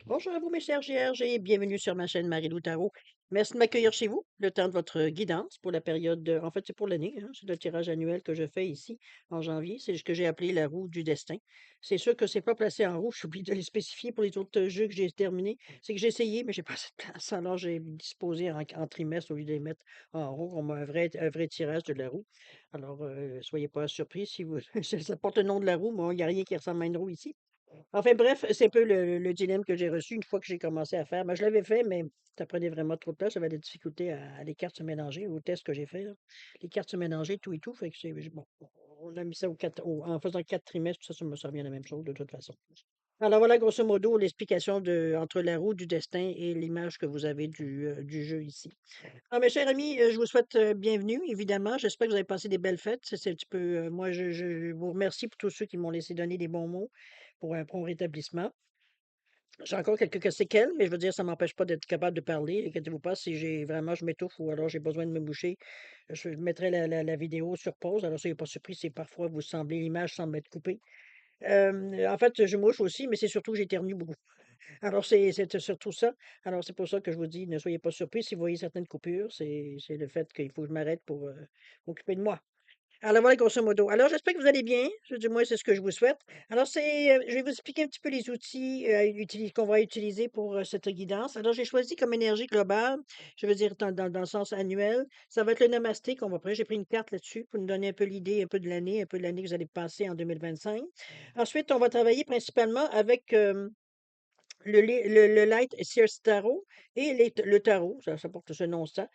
Bonjour à vous, mes chers GRG, et bienvenue sur ma chaîne Marie-Lou Tarot. Merci de m'accueillir chez vous, le temps de votre guidance pour la période, en fait, c'est pour l'année, hein, c'est le tirage annuel que je fais ici en janvier, c'est ce que j'ai appelé la roue du destin. C'est sûr que c'est pas placé en roue, j'oublie de les spécifier pour les autres jeux que j'ai terminés. C'est que j'ai essayé, mais j'ai pas assez de place, alors j'ai disposé en trimestre au lieu de les mettre en roue. On m'a un vrai tirage de la roue. Alors, soyez pas surpris si vous, ça porte le nom de la roue, mais il n'y a rien qui ressemble à une roue ici. Enfin bref, c'est un peu le dilemme que j'ai reçu une fois que j'ai commencé à faire. Ben, je l'avais fait, mais ça prenait vraiment trop de temps. J'avais des difficultés à les cartes se mélanger, au test que j'ai fait, là. Les cartes se mélanger, tout et tout. Fait que c'est bon, on a mis ça en faisant 4 trimestres, ça me revient la même chose de toute façon. Alors voilà, grosso modo, l'explication entre la roue du destin et l'image que vous avez du jeu ici. Ah, mes chers amis, je vous souhaite bienvenue, évidemment. J'espère que vous avez passé des belles fêtes. C'est un petit peu, moi, je vous remercie pour tous ceux qui m'ont laissé donner des bons mots pour un prompt rétablissement. J'ai encore quelques séquelles, mais je veux dire, ça m'empêche pas d'être capable de parler. Inquiétez-vous pas, si j'ai vraiment, je m'étouffe ou alors j'ai besoin de me boucher, je mettrai la vidéo sur pause. Alors, soyez pas surpris si parfois l'image semble être coupée. En fait, je mouche aussi, mais c'est surtout que j'éternue beaucoup. Alors, c'est surtout ça. Alors, c'est pour ça que je vous dis, ne soyez pas surpris si vous voyez certaines coupures. C'est le fait qu'il faut que je m'arrête pour m'occuper de moi. Alors voilà, grosso modo. Alors, j'espère que vous allez bien. Du moins, c'est ce que je vous souhaite. Alors, je vais vous expliquer un petit peu les outils qu'on va utiliser pour cette guidance. Alors, j'ai choisi comme énergie globale, je veux dire dans le sens annuel, ça va être le namasté qu'on va prendre. J'ai pris une carte là-dessus pour nous donner un peu l'idée, un peu de l'année que vous allez passer en 2025. Ensuite, on va travailler principalement avec le Light Sears Tarot et le tarot, ça porte ce nom-là.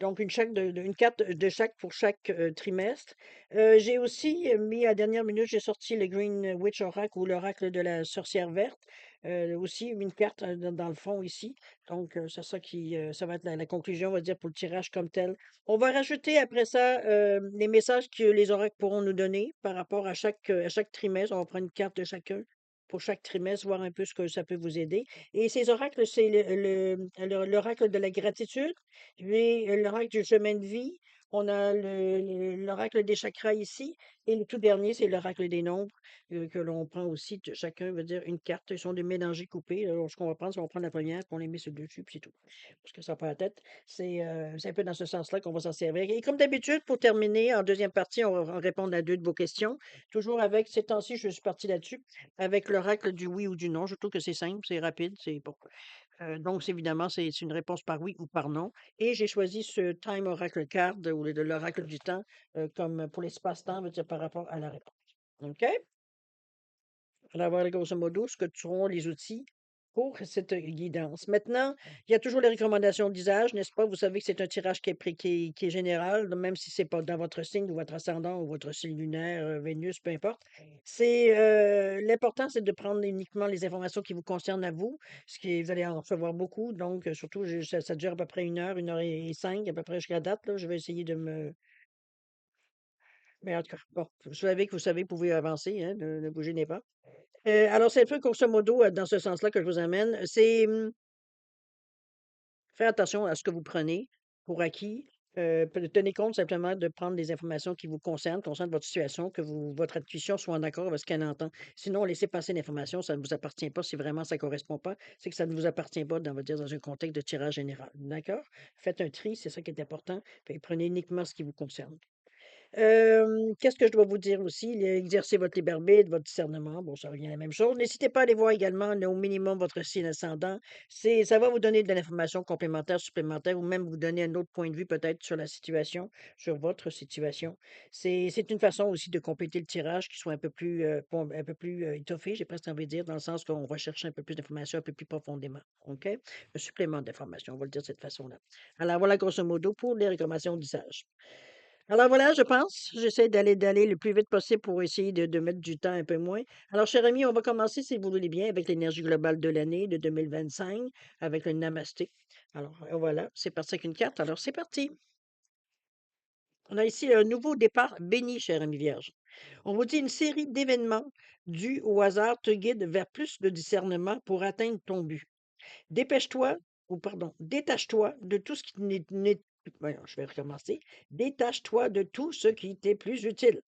Donc, une carte de chaque pour chaque trimestre. J'ai aussi mis à dernière minute, j'ai sorti le Green Witch Oracle ou l'oracle de la sorcière verte. Aussi, une carte dans le fond ici. Donc, c'est ça ça va être la conclusion, on va dire, pour le tirage comme tel. On va rajouter après ça les messages que les oracles pourront nous donner par rapport à chaque trimestre. On va prendre une carte de chacun pour chaque trimestre, voir un peu ce que ça peut vous aider. Et ces oracles, c'est l'oracle de la gratitude, puis l'oracle du chemin de vie. On a l'oracle des chakras ici. Et le tout dernier, c'est l'oracle des nombres que l'on prend aussi. Chacun veut dire une carte. Ils sont des mélangés coupés. Alors, ce qu'on va prendre, c'est qu'on prend la première, puis on les met sur le dessus, puis c'est tout. Parce que ça prend la tête. C'est un peu dans ce sens-là qu'on va s'en servir. Et comme d'habitude, pour terminer, en deuxième partie, on va répondre à deux de vos questions. Toujours avec, ces temps-ci, je suis partie là-dessus avec l'oracle du oui ou du non. Je trouve que c'est simple, c'est rapide, c'est bon. Donc, évidemment, c'est une réponse par oui ou par non. Et j'ai choisi ce Time Oracle Card ou de l'oracle du temps comme pour l'espace-temps, veut dire par rapport à la réponse. OK? Alors, voilà, grosso modo, ce que seront les outils pour cette guidance. Maintenant, il y a toujours les recommandations d'usage, n'est-ce pas? Vous savez que c'est un tirage qui est général, même si c'est pas dans votre signe ou votre ascendant ou votre signe lunaire, Vénus, peu importe. L'important, c'est de prendre uniquement les informations qui vous concernent à vous, vous allez en recevoir beaucoup, donc surtout, ça dure à peu près une heure et cinq, à peu près jusqu'à date, là. Je vais essayer de me mais en tout cas, bon, vous savez, vous pouvez avancer, hein, ne bougez pas. Alors, c'est un peu grosso modo, dans ce sens-là que je vous amène. Faire attention à ce que vous prenez pour acquis. Tenez compte simplement de prendre des informations qui vous concernent votre situation, que votre intuition soit en accord avec ce qu'elle entend. Sinon, laissez passer l'information, ça ne vous appartient pas. Si vraiment ça ne correspond pas, c'est que ça ne vous appartient pas, on va dire, dans un contexte de tirage général. D'accord? Faites un tri, c'est ça qui est important. Puis prenez uniquement ce qui vous concerne. Qu'est-ce que je dois vous dire aussi? Exercer votre libre arbitre, votre discernement, bon, ça revient à la même chose. N'hésitez pas à aller voir également, au minimum, votre signe ascendant. Ça va vous donner de l'information complémentaire, supplémentaire, ou même vous donner un autre point de vue peut-être sur la situation, sur votre situation. C'est une façon aussi de compléter le tirage qui soit un peu plus étoffé, j'ai presque envie de dire, dans le sens qu'on va chercher un peu plus d'informations un peu plus profondément. OK? Un supplément d'information, on va le dire de cette façon-là. Alors voilà, grosso modo, pour les recommandations d'usage. Alors voilà, je pense, j'essaie d'aller le plus vite possible pour essayer de mettre du temps un peu moins. Alors, cher ami, on va commencer, si vous voulez bien, avec l'énergie globale de l'année de 2025, avec le namasté. Alors, voilà, c'est parti avec une carte. Alors, c'est parti. On a ici un nouveau départ béni, cher ami vierge. On vous dit une série d'événements dus au hasard te guide vers plus de discernement pour atteindre ton but. Dépêche-toi, ou pardon, détache-toi de tout ce qui voyons, je vais recommencer. Détache-toi de tout ce qui t'est plus utile.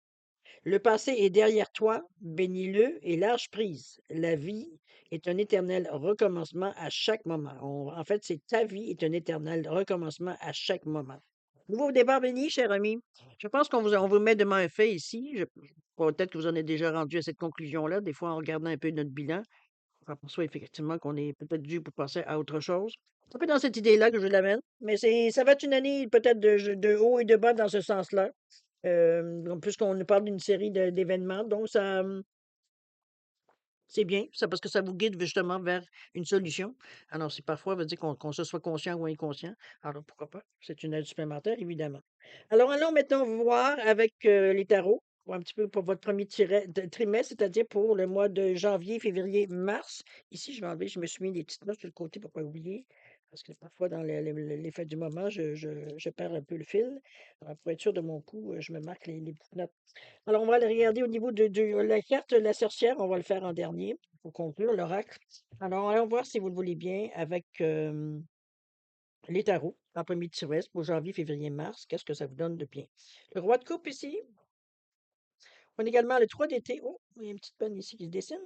Le passé est derrière toi, bénis-le et lâche prise. La vie est un éternel recommencement à chaque moment. En fait, c'est ta vie est un éternel recommencement à chaque moment. Nouveau départ béni, cher ami. Je pense on vous met demain un fait ici. Peut-être que vous en êtes déjà rendu à cette conclusion-là, des fois en regardant un peu notre bilan. On s'aperçoit effectivement qu'on est peut-être dû pour passer à autre chose. C'est un peu dans cette idée-là que je l'amène, mais ça va être une année peut-être de haut et de bas dans ce sens-là. Puisqu'on nous parle d'une série d'événements, donc c'est bien, ça, parce que ça vous guide justement vers une solution. Alors, si parfois, veut dire qu'on se soit conscient ou inconscient, alors pourquoi pas? C'est une aide supplémentaire, évidemment. Alors, allons maintenant voir avec les tarots, pour un petit peu pour votre premier trimestre, c'est-à-dire pour le mois de janvier, février, mars. Ici, je vais enlever, je me suis mis des petites notes sur le côté pour ne pas oublier, parce que parfois, dans l'effet du moment, je perds un peu le fil. Alors, pour être sûr de mon coup, je me marque les petites notes. Alors, on va aller regarder au niveau de la carte de la sorcière. On va le faire en dernier pour conclure l'oracle. Alors, allons voir si vous le voulez bien avec les tarots en premier trimestre pour janvier, février, mars. Qu'est-ce que ça vous donne de bien? Le roi de coupe ici. On a également le 3 d'été. Oh, il y a une petite peine ici qui se dessine.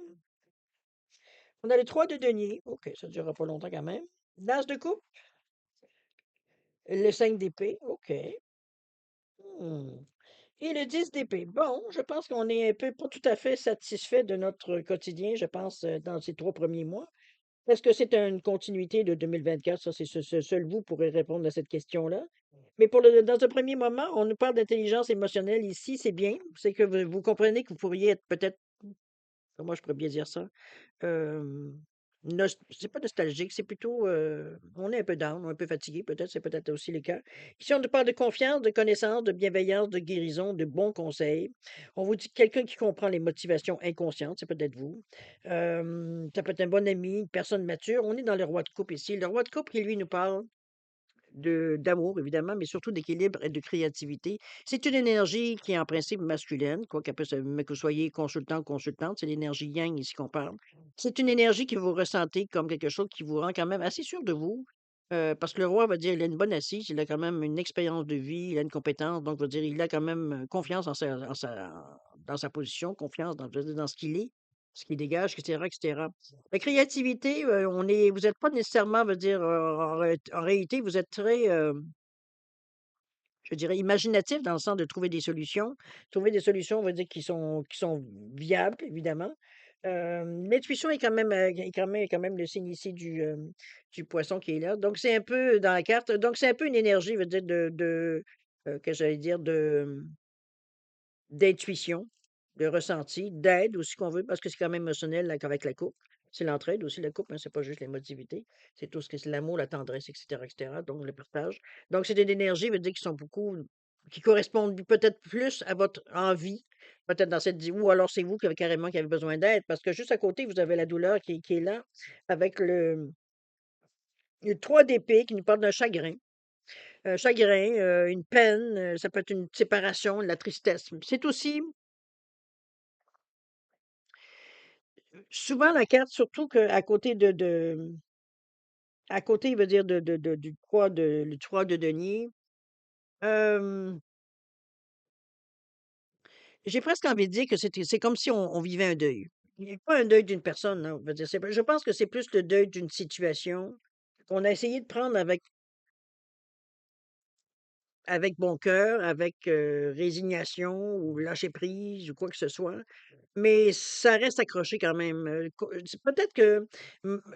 On a le 3 de denier. OK, ça ne durera pas longtemps quand même. L'as de coupe. Le 5 d'épée. OK. Hmm. Et le 10 d'épée. Bon, je pense qu'on est un peu pas tout à fait satisfait de notre quotidien, je pense, dans ces 3 premiers mois. Est-ce que c'est une continuité de 2024? Ça, seul vous pourrez répondre à cette question-là. Mais dans un premier moment, on nous parle d'intelligence émotionnelle ici, c'est bien. C'est que vous comprenez que vous pourriez être peut-être, comment je pourrais bien dire ça? Euh, c'est pas nostalgique, c'est plutôt, on est un peu down, un peu fatigué, peut-être, c'est peut-être aussi le cas. Ici, on nous parle de confiance, de connaissance, de bienveillance, de guérison, de bons conseils. On vous dit quelqu'un qui comprend les motivations inconscientes, c'est peut-être vous. Ça peut être un bon ami, une personne mature. On est dans le roi de coupe ici. Le roi de coupe qui, lui, nous parle d'amour, évidemment, mais surtout d'équilibre et de créativité. C'est une énergie qui est en principe masculine, quoi qu'elle puisse, mais que vous soyez consultant ou consultante, c'est l'énergie yang ici qu'on parle. C'est une énergie que vous ressentez comme quelque chose qui vous rend quand même assez sûr de vous. Parce que le roi va dire il a une bonne assise, il a quand même une expérience de vie, il a une compétence, donc va dire il a quand même confiance dans sa position, confiance dans, je veux dire, dans ce qu'il dégage, etc., etc. La créativité, vous n'êtes pas nécessairement, veut dire, en réalité, vous êtes très, je dirais, imaginatif dans le sens de trouver des solutions. Trouver des solutions, on va dire, qui sont viables, évidemment. L'intuition est quand même le signe ici du poisson qui est là. Donc, c'est un peu dans la carte. Donc, c'est un peu une énergie, veut dire, que j'allais dire, d'intuition, de ressenti, d'aide aussi qu'on veut, parce que c'est quand même émotionnel avec la coupe. C'est l'entraide aussi, la coupe, hein, c'est pas juste l'émotivité. C'est tout ce que c'est l'amour, la tendresse, etc., etc., donc le partage. Donc, c'est des énergies, veut dire, qui sont beaucoup, qui correspondent peut-être plus à votre envie, peut-être dans ou alors c'est vous carrément qui avez besoin d'aide, parce que juste à côté, vous avez la douleur qui est là, avec le 3 d'épée qui nous parle d'un chagrin. Un chagrin, une peine, ça peut être une séparation, de la tristesse. C'est aussi souvent la carte, surtout qu'à côté à côté, il veut dire du 3 le 3 de denier, hem, j'ai presque envie de dire que c'est comme si on vivait un deuil. Il n'est pas un deuil d'une personne, non, je veux dire, je pense que c'est plus le deuil d'une situation qu'on a essayé de prendre avec bon cœur, avec, résignation ou lâcher prise ou quoi que ce soit. Mais ça reste accroché quand même, c'est peut-être que,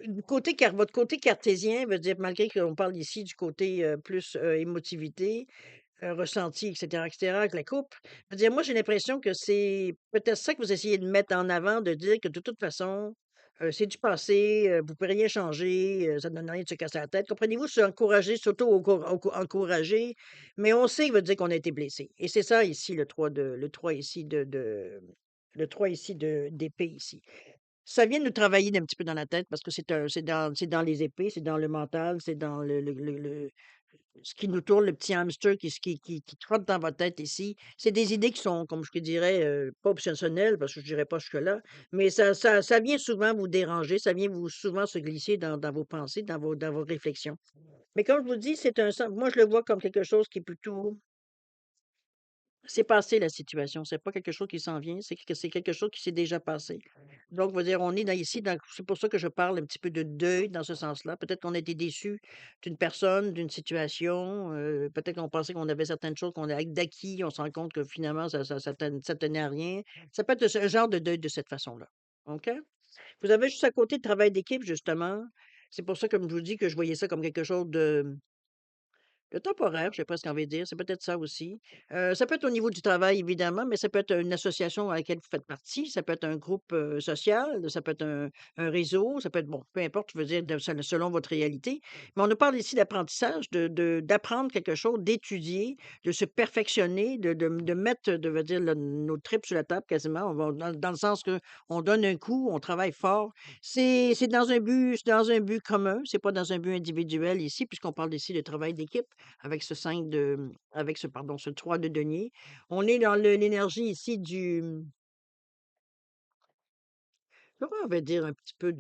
du côté votre côté cartésien veut dire malgré qu'on parle ici du côté, plus, émotivité, ressenti et cetera avec la coupe, je veux dire, moi, j'ai l'impression que c'est peut-être ça que vous essayez de mettre en avant, de dire que de toute façon, c'est du passé, vous ne pouvez rien changer, ça ne donne rien de se casser la tête. Comprenez-vous? C'est encourager, encourager, mais on sait, veut dire qu'on a été blessé et c'est ça ici le 3 ici le 3 ici d'épée ici. Ça vient nous travailler d'un petit peu dans la tête parce que c'est dans les épées, c'est dans le mental, c'est dans ce qui nous tourne, le petit hamster qui trotte dans votre tête ici. C'est des idées qui sont, comme je dirais, pas obsessionnelles, parce que je dirais pas jusque-là, mais ça vient souvent vous déranger, ça vient souvent se glisser dans vos pensées, dans vos réflexions. Mais comme je vous dis, moi, je le vois comme quelque chose qui est plutôt C'est passé la situation, c'est pas quelque chose qui s'en vient, c'est quelque chose qui s'est déjà passé. Donc, on va dire, on est dans ici dans c'est pour ça que je parle un petit peu de deuil dans ce sens-là. Peut-être qu'on a été déçus d'une personne, d'une situation, peut-être qu'on pensait qu'on avait certaines choses qu'on a d'acquis, on se rend compte que finalement ça tenait à rien. Ça peut être ce genre de deuil de cette façon-là. OK? Vous avez juste à côté le travail d'équipe justement. C'est pour ça, comme je vous dis, que je voyais ça comme quelque chose de temporaire, j'ai presque envie de dire, c'est peut-être ça aussi. Ça peut être au niveau du travail évidemment, mais ça peut être une association à laquelle vous faites partie, ça peut être un groupe, social, ça peut être un réseau, ça peut être bon, peu importe, je veux dire de selon votre réalité. Mais on nous parle ici d'apprentissage, d'apprendre quelque chose, d'étudier, de se perfectionner, de mettre, de veut dire le nos tripes sur la table quasiment. On va dans le sens que on donne un coup, on travaille fort. C'est dans un but commun, c'est pas dans un but individuel ici, puisqu'on parle ici de travail d'équipe avec ce 5 de avec ce pardon, ce 3 de denier. On est dans l'énergie ici comment on va dire un petit peu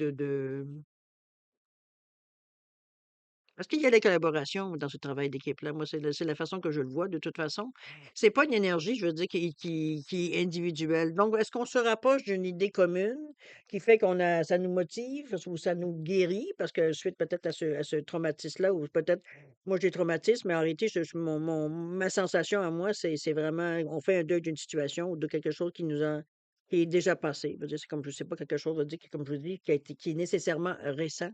parce qu'il y a la collaboration dans ce travail d'équipe-là. Moi, c'est la façon que je le vois de toute façon. C'est pas une énergie, je veux dire, qui est individuelle. Donc, est-ce qu'on se rapproche d'une idée commune qui fait qu'on a ça nous motive ou ça nous guérit? Parce que suite peut-être à ce traumatisme-là, ou peut-être moi j'ai traumatisme, mais en réalité, ma sensation à moi, c'est vraiment on fait un deuil d'une situation ou de quelque chose qui est déjà passé. Je veux dire, c'est comme je sais pas quelque chose, je veux dire, qui, comme je vous dis, qui est nécessairement récent.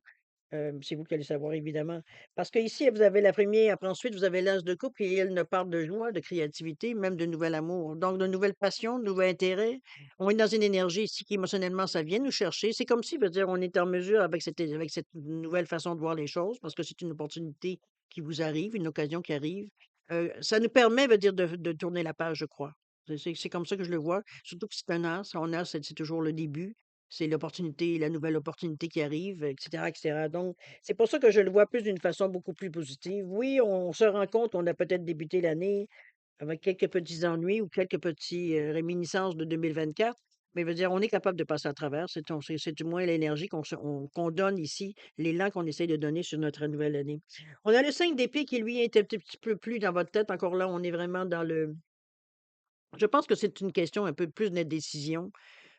C'est vous qui allez savoir évidemment. Parce qu'ici, vous avez la première, après ensuite, vous avez l'As de coupe qui, elle, ne parle de joie, de créativité, même de nouvel amour. Donc, de nouvelles passions, de nouveaux intérêts. On est dans une énergie ici qui, émotionnellement, ça vient nous chercher. C'est comme si, veut dire, on est en mesure avec cette nouvelle façon de voir les choses, parce que c'est une opportunité qui vous arrive, une occasion qui arrive. Ça nous permet, veut dire, de tourner la page, je crois. C'est comme ça que je le vois. Surtout que c'est un as. Un as, c'est toujours le début. C'est l'opportunité, la nouvelle opportunité qui arrive, et cetera. Donc, c'est pour ça que je le vois plus d'une façon beaucoup plus positive. Oui, on se rend compte qu'on a peut-être débuté l'année avec quelques petits ennuis ou quelques petits réminiscences de 2024, mais veut dire, on est capable de passer à travers. C'est du moins l'énergie qu'on donne ici, l'élan qu'on essaie de donner sur notre nouvelle année. On a le 5 d'épée qui, lui, est un petit peu plus dans votre tête. Encore là, on est vraiment dans le. Je pense que c'est une question un peu plus de décision.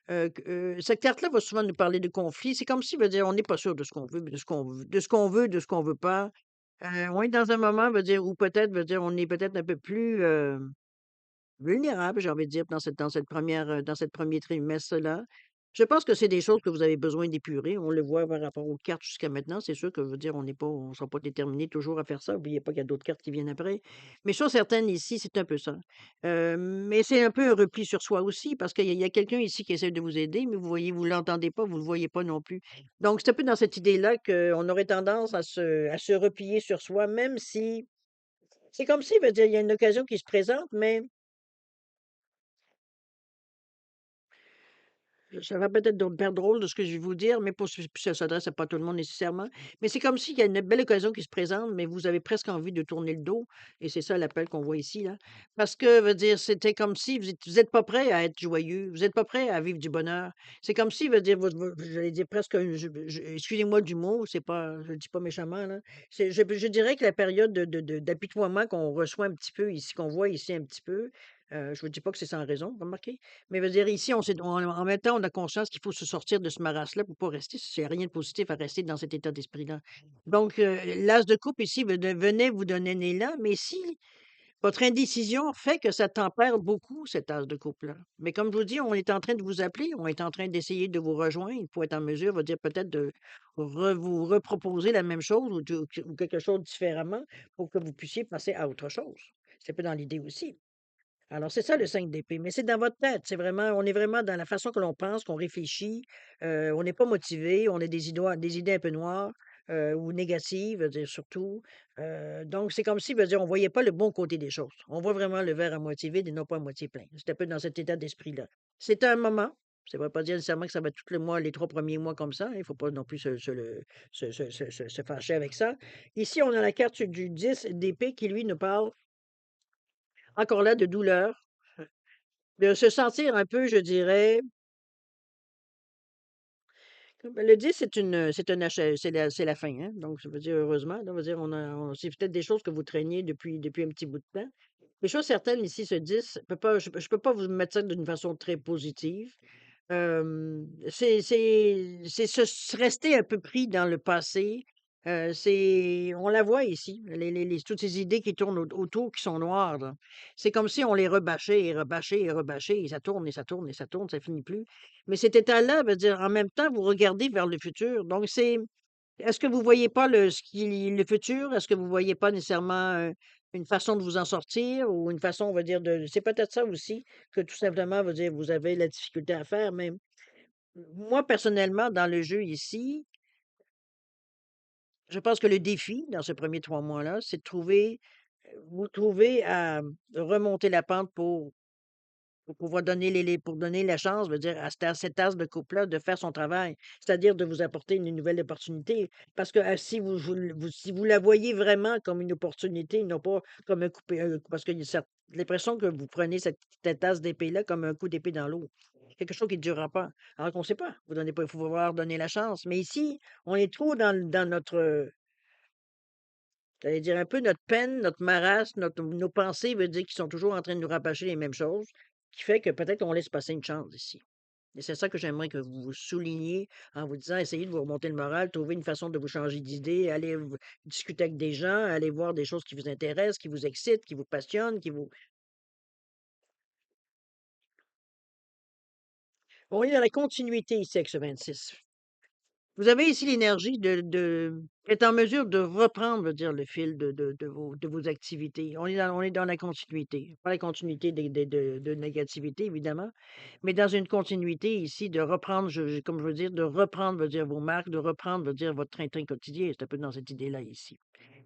Cette carte-là va souvent nous parler de conflits. C'est comme si, veut dire, on n'est pas sûr de ce qu'on veut, de ce qu'on veut, de ce qu'on veut, de ce qu'on veut pas. On est dans un moment, veut dire, où peut-être, veut dire, on est peut-être un peu plus vulnérable, j'ai envie de dire, dans cette premier trimestre-là. Je pense que c'est des choses que vous avez besoin d'épurer. On le voit par rapport aux cartes jusqu'à maintenant. C'est sûr que, je veux dire, on ne sera pas déterminé toujours à faire ça. N'oubliez pas qu'il y a d'autres cartes qui viennent après. Mais chose certaine, ici, c'est un peu ça. Mais c'est un peu un repli sur soi aussi, parce qu'il y a quelqu'un ici qui essaie de vous aider, mais vous l'entendez pas, vous le voyez pas non plus. Donc, c'est un peu dans cette idée-là qu'on aurait tendance à se replier sur soi, même si c'est comme si, veut dire, il y a une occasion qui se présente, mais ça va peut-être faire drôle de ce que je vais vous dire, mais pour puis ça s'adresse à pas tout le monde nécessairement. Mais c'est comme s'il y a une belle occasion qui se présente, mais vous avez presque envie de tourner le dos et c'est ça l'appel qu'on voit ici, là. Parce que, veut dire, c'était comme si vous êtes pas prêt à être joyeux, vous êtes pas prêt à vivre du bonheur. C'est comme si, veut dire, j'allais dire presque un excusez-moi du mot, c'est pas je le dis pas méchamment, là. Je dirais que la période d'apitoiement qu'on reçoit un petit peu ici, qu'on voit ici un petit peu, je vous dis pas que c'est sans raison, remarquez? Mais veut dire ici, en même temps, on a conscience qu'il faut se sortir de ce maras-là pour pas rester il y a rien de positif à rester dans cet état d'esprit-là. Donc, l'as de coupe ici venait vous donner un élan, mais si votre indécision fait que ça tempère beaucoup cet as de coupe-là. Mais comme je vous dis, on est en train de vous appeler, on est en train d'essayer de vous rejoindre pour être en mesure, va dire peut-être de vous reproposer la même chose ou quelque chose différemment pour que vous puissiez passer à autre chose. C'est un peu dans l'idée aussi. Alors, c'est ça le 5 d'épée, mais c'est dans votre tête. On est vraiment dans la façon que l'on pense, qu'on réfléchit. On n'est pas motivé, on a des idées un peu noires ou négatives, veut dire surtout. Donc, c'est comme si, veut dire, on voyait pas le bon côté des choses. On voit vraiment le verre à moitié vide et non pas à moitié plein. C'est un peu dans cet état d'esprit-là. C'est un moment. Ça ne veut pas dire nécessairement que ça va être tout le mois, les 3 premiers mois comme ça. Il ne faut pas non plus se fâcher avec ça. Ici, on a la carte du 10 d'épée qui, lui, nous parle encore là de douleur. De se sentir un peu, je dirais le 10, c'est un achè c'est la fin, hein, donc ça veut dire heureusement, là, on va dire c'est peut-être des choses que vous traîniez depuis un petit bout de temps. Les choses certaines ici se disent, je peux pas vous mettre ça d'une façon très positive. C'est rester un peu pris dans le passé. C'est on la voit ici, les toutes ces idées qui tournent autour, qui sont noires, là. C'est comme si on les rebâchait et rebâchait et rebâchait et ça tourne et ça tourne et ça tourne, ça finit plus. Mais cet état-là veut dire, en même temps, vous regardez vers le futur. Donc c'est est-ce que vous voyez pas le futur? Est-ce que vous voyez pas nécessairement, une façon de vous en sortir ou une façon, on va dire, de c'est peut-être ça aussi que tout simplement, veut dire, vous avez la difficulté à faire, mais moi, personnellement, dans le jeu ici, je pense que le défi dans ce premier 3 mois-là, c'est de trouver, vous trouver à remonter la pente pour pouvoir donner pour donner la chance, veut dire, à cet as de couple-là de faire son travail, c'est-à-dire de vous apporter une nouvelle opportunité. Parce que si si vous la voyez vraiment comme une opportunité, non pas comme un coupé, parce que l'impression que vous prenez cette tasse d'épée-là comme un coup d'épée dans l'eau. Quelque chose qui ne durera pas. Alors qu'on ne sait pas. Vous donnez pas, il faut pouvoir donner la chance. Mais ici, on est trop dans notre, j'allais dire un peu notre peine, notre marasme, nos pensées, veut dire qu'ils sont toujours en train de nous rabâcher les mêmes choses, qui fait que peut-être on laisse passer une chance ici. Et c'est ça que j'aimerais que vous souligniez en vous disant, essayez de vous remonter le moral, trouver une façon de vous changer d'idée, aller discuter avec des gens, aller voir des choses qui vous intéressent, qui vous excitent, qui vous passionnent, qui vous... On est dans la continuité ici avec ce 26. Vous avez ici l'énergie être en mesure de reprendre, veut dire, le fil de vos activités. On est dans la continuité. Pas la continuité de négativité, évidemment, mais dans une continuité ici de reprendre, comme je veux dire, de reprendre, veut dire, vos marques, de reprendre, veut dire, votre train-train quotidien. C'est un peu dans cette idée-là ici.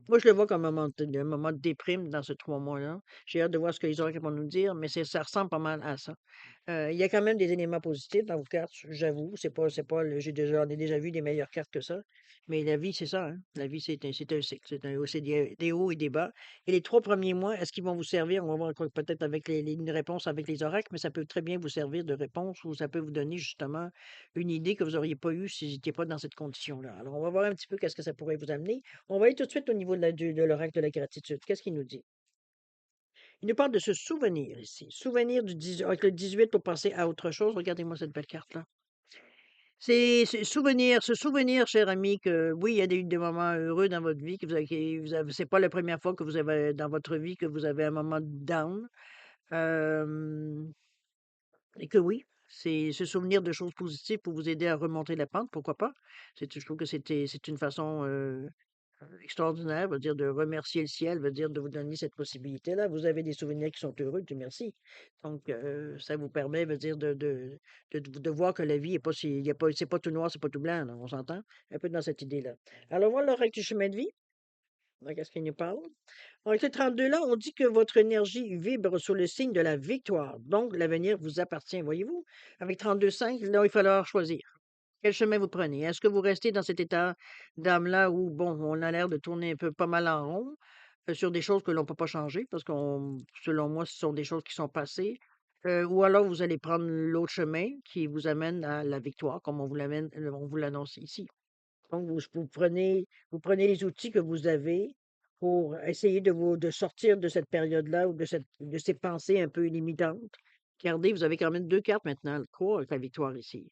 Moi, je le vois comme un moment de déprime dans ce 3 mois-là. J'ai hâte de voir ce que les oracles vont nous dire, mais ça ressemble pas mal à ça. Il y a quand même des éléments positifs dans vos cartes, j'avoue. C'est pas j'en ai déjà vu des meilleures cartes que ça. Mais la vie, c'est ça, hein. La vie, c'est un cycle. C'est des hauts et des bas. Et les 3 premiers mois, est-ce qu'ils vont vous servir? On va voir peut-être avec une réponse avec les oracles, mais ça peut très bien vous servir de réponse ou ça peut vous donner justement une idée que vous n'auriez pas eue si vous n'étiez pas dans cette condition-là. Alors, on va voir un petit peu qu'est-ce que ça pourrait vous amener. On va aller tout de suite au niveau de l'oracle de la gratitude. Qu'est-ce qu'il nous dit? Il nous parle de se souvenir ici. Souvenir avec le 18 pour passer à autre chose. Regardez-moi cette belle carte-là. C'est se souvenir, cher ami, que oui, il y a eu des moments heureux dans votre vie, c'est pas la première fois que vous avez dans votre vie que vous avez un moment de down. euh, et que oui, c'est se souvenir de choses positives pour vous aider à remonter la pente, pourquoi pas? Je trouve que c'est une façon extraordinaire, veut dire de remercier le ciel, veut dire de vous donner cette possibilité-là. Vous avez des souvenirs qui sont heureux, Dieu merci. Donc, ça vous permet, veut dire de voir que la vie est pas si, il y a pas, c'est pas tout noir, c'est pas tout blanc, là, on s'entend? Un peu dans cette idée-là. Alors, voilà le règle du chemin de vie. Donc, qu'est-ce qu'il nous parle? Avec le 32 là, on dit que votre énergie vibre sur le signe de la victoire. Donc, l'avenir vous appartient, voyez-vous? Avec 32,5, là, il va falloir choisir. Quel chemin vous prenez? Est-ce que vous restez dans cet état d'âme-là où, bon, on a l'air de tourner un peu pas mal en rond sur des choses que l'on ne peut pas changer parce qu'on, selon moi, ce sont des choses qui sont passées. Ou alors vous allez prendre l'autre chemin qui vous amène à la victoire, comme on vous l'annonce ici. Donc, vous prenez les outils que vous avez pour essayer de sortir de cette période-là ou de ces pensées un peu limitantes. Regardez, vous avez quand même 2 cartes maintenant, le croix avec la victoire ici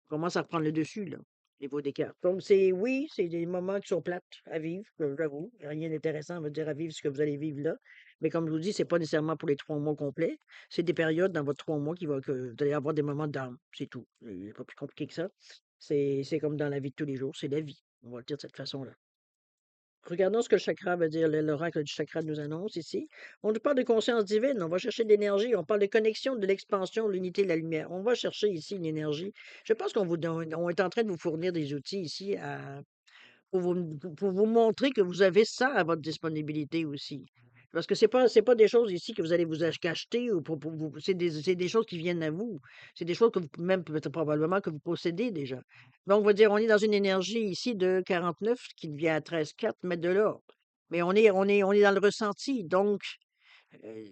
commence à reprendre le dessus, là, au niveau des cartes. Donc, oui, c'est des moments qui sont plates à vivre, j'avoue. Rien d'intéressant, on va dire, à vivre ce que vous allez vivre là. Mais comme je vous dis, c'est pas nécessairement pour les 3 mois complets. C'est des périodes dans votre 3 mois que vous allez avoir des moments d'âme. C'est tout. C'est pas plus compliqué que ça. C'est comme dans la vie de tous les jours. C'est la vie. On va le dire de cette façon-là. Regardons ce que le chakra veut dire, l'oracle du chakra nous annonce ici. On nous parle de conscience divine, on va chercher de l'énergie, on parle de connexion, de l'expansion, de l'unité de la lumière. On va chercher ici une énergie. Je pense on est en train de vous fournir des outils ici pour vous montrer que vous avez ça à votre disponibilité aussi. Parce que c'est pas des choses ici que vous allez vous acheter ou pour vous, c'est des choses qui viennent à vous. C'est des choses que vous, même peut-être probablement que vous possédez déjà. Donc, on va dire, on est dans une énergie ici de 49 qui devient à 13,4, mais de l'ordre. Mais on est dans le ressenti. Donc, euh,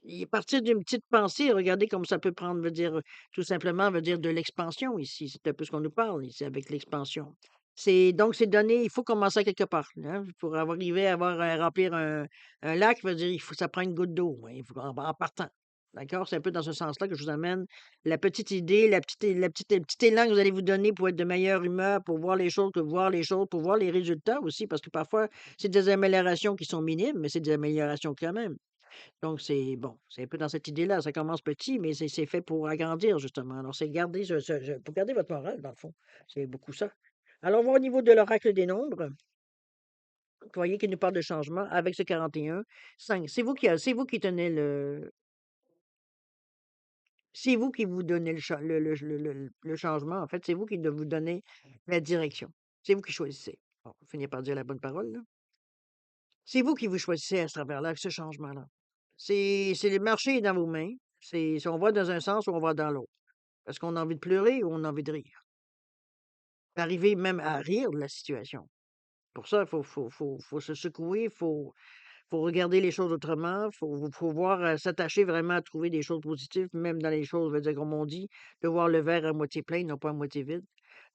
et à partir d'une petite pensée, regardez comme ça peut prendre, veut dire, tout simplement, veut dire de l'expansion ici. C'est un peu ce qu'on nous parle ici avec l'expansion. C'est donné, il faut commencer à quelque part, hein. Pour arriver à remplir un lac, veut dire, il faut ça prend une goutte d'eau, ouais, il faut en partant. D'accord? C'est un peu dans ce sens-là que je vous amène la petite idée, le petit élan que vous allez vous donner pour être de meilleure humeur, pour voir les choses, pour voir les résultats aussi, parce que parfois, c'est des améliorations qui sont minimes, mais c'est des améliorations quand même. Donc c'est bon, c'est un peu dans cette idée-là. Ça commence petit, mais c'est fait pour agrandir justement. Alors c'est garder pour garder votre morale, dans le fond. C'est beaucoup ça. Alors on va au niveau de l'oracle des nombres. Vous voyez qu'il nous parle de changement avec ce 41. 5. C'est vous qui tenez c'est vous qui vous donnez le changement. En fait, c'est vous qui de vous donnez la direction. C'est vous qui choisissez. Bon, on finit par dire la bonne parole, là. C'est vous qui vous choisissez à ce travers-là, avec ce changement-là. C'est le marché est dans vos mains. C'est on va dans un sens ou on va dans l'autre. Est-ce qu'on a envie de pleurer ou on a envie de rire? Arriver même à rire de la situation. Pour ça, faut se secouer, faut regarder les choses autrement, faut voir, s'attacher vraiment à trouver des choses positives, même dans les choses, veut dire, comme on dit, de voir le verre à moitié plein, non pas à moitié vide,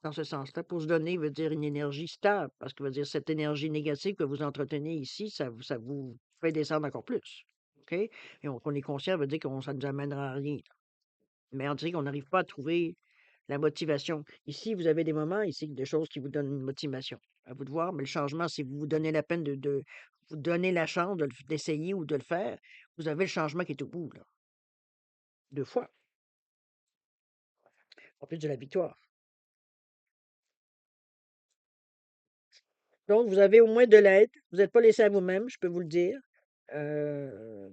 dans ce sens-là. Pour se donner, veut dire, une énergie stable, parce que veut dire, cette énergie négative que vous entretenez ici, ça vous fait descendre encore plus. OK? Et on qu'on est conscient, veut dire qu'on ça ne nous amènera à rien. Mais on dirait qu'on n'arrive pas à trouver la motivation. Ici, vous avez des moments ici, des choses qui vous donnent une motivation. À vous de voir, mais le changement, si vous vous donnez la peine de vous donner la chance d'essayer ou de le faire, vous avez le changement qui est au bout, là. 2 fois, en plus de la victoire. Donc, vous avez au moins de l'aide. Vous n'êtes pas laissé à vous-même, je peux vous le dire. Euh,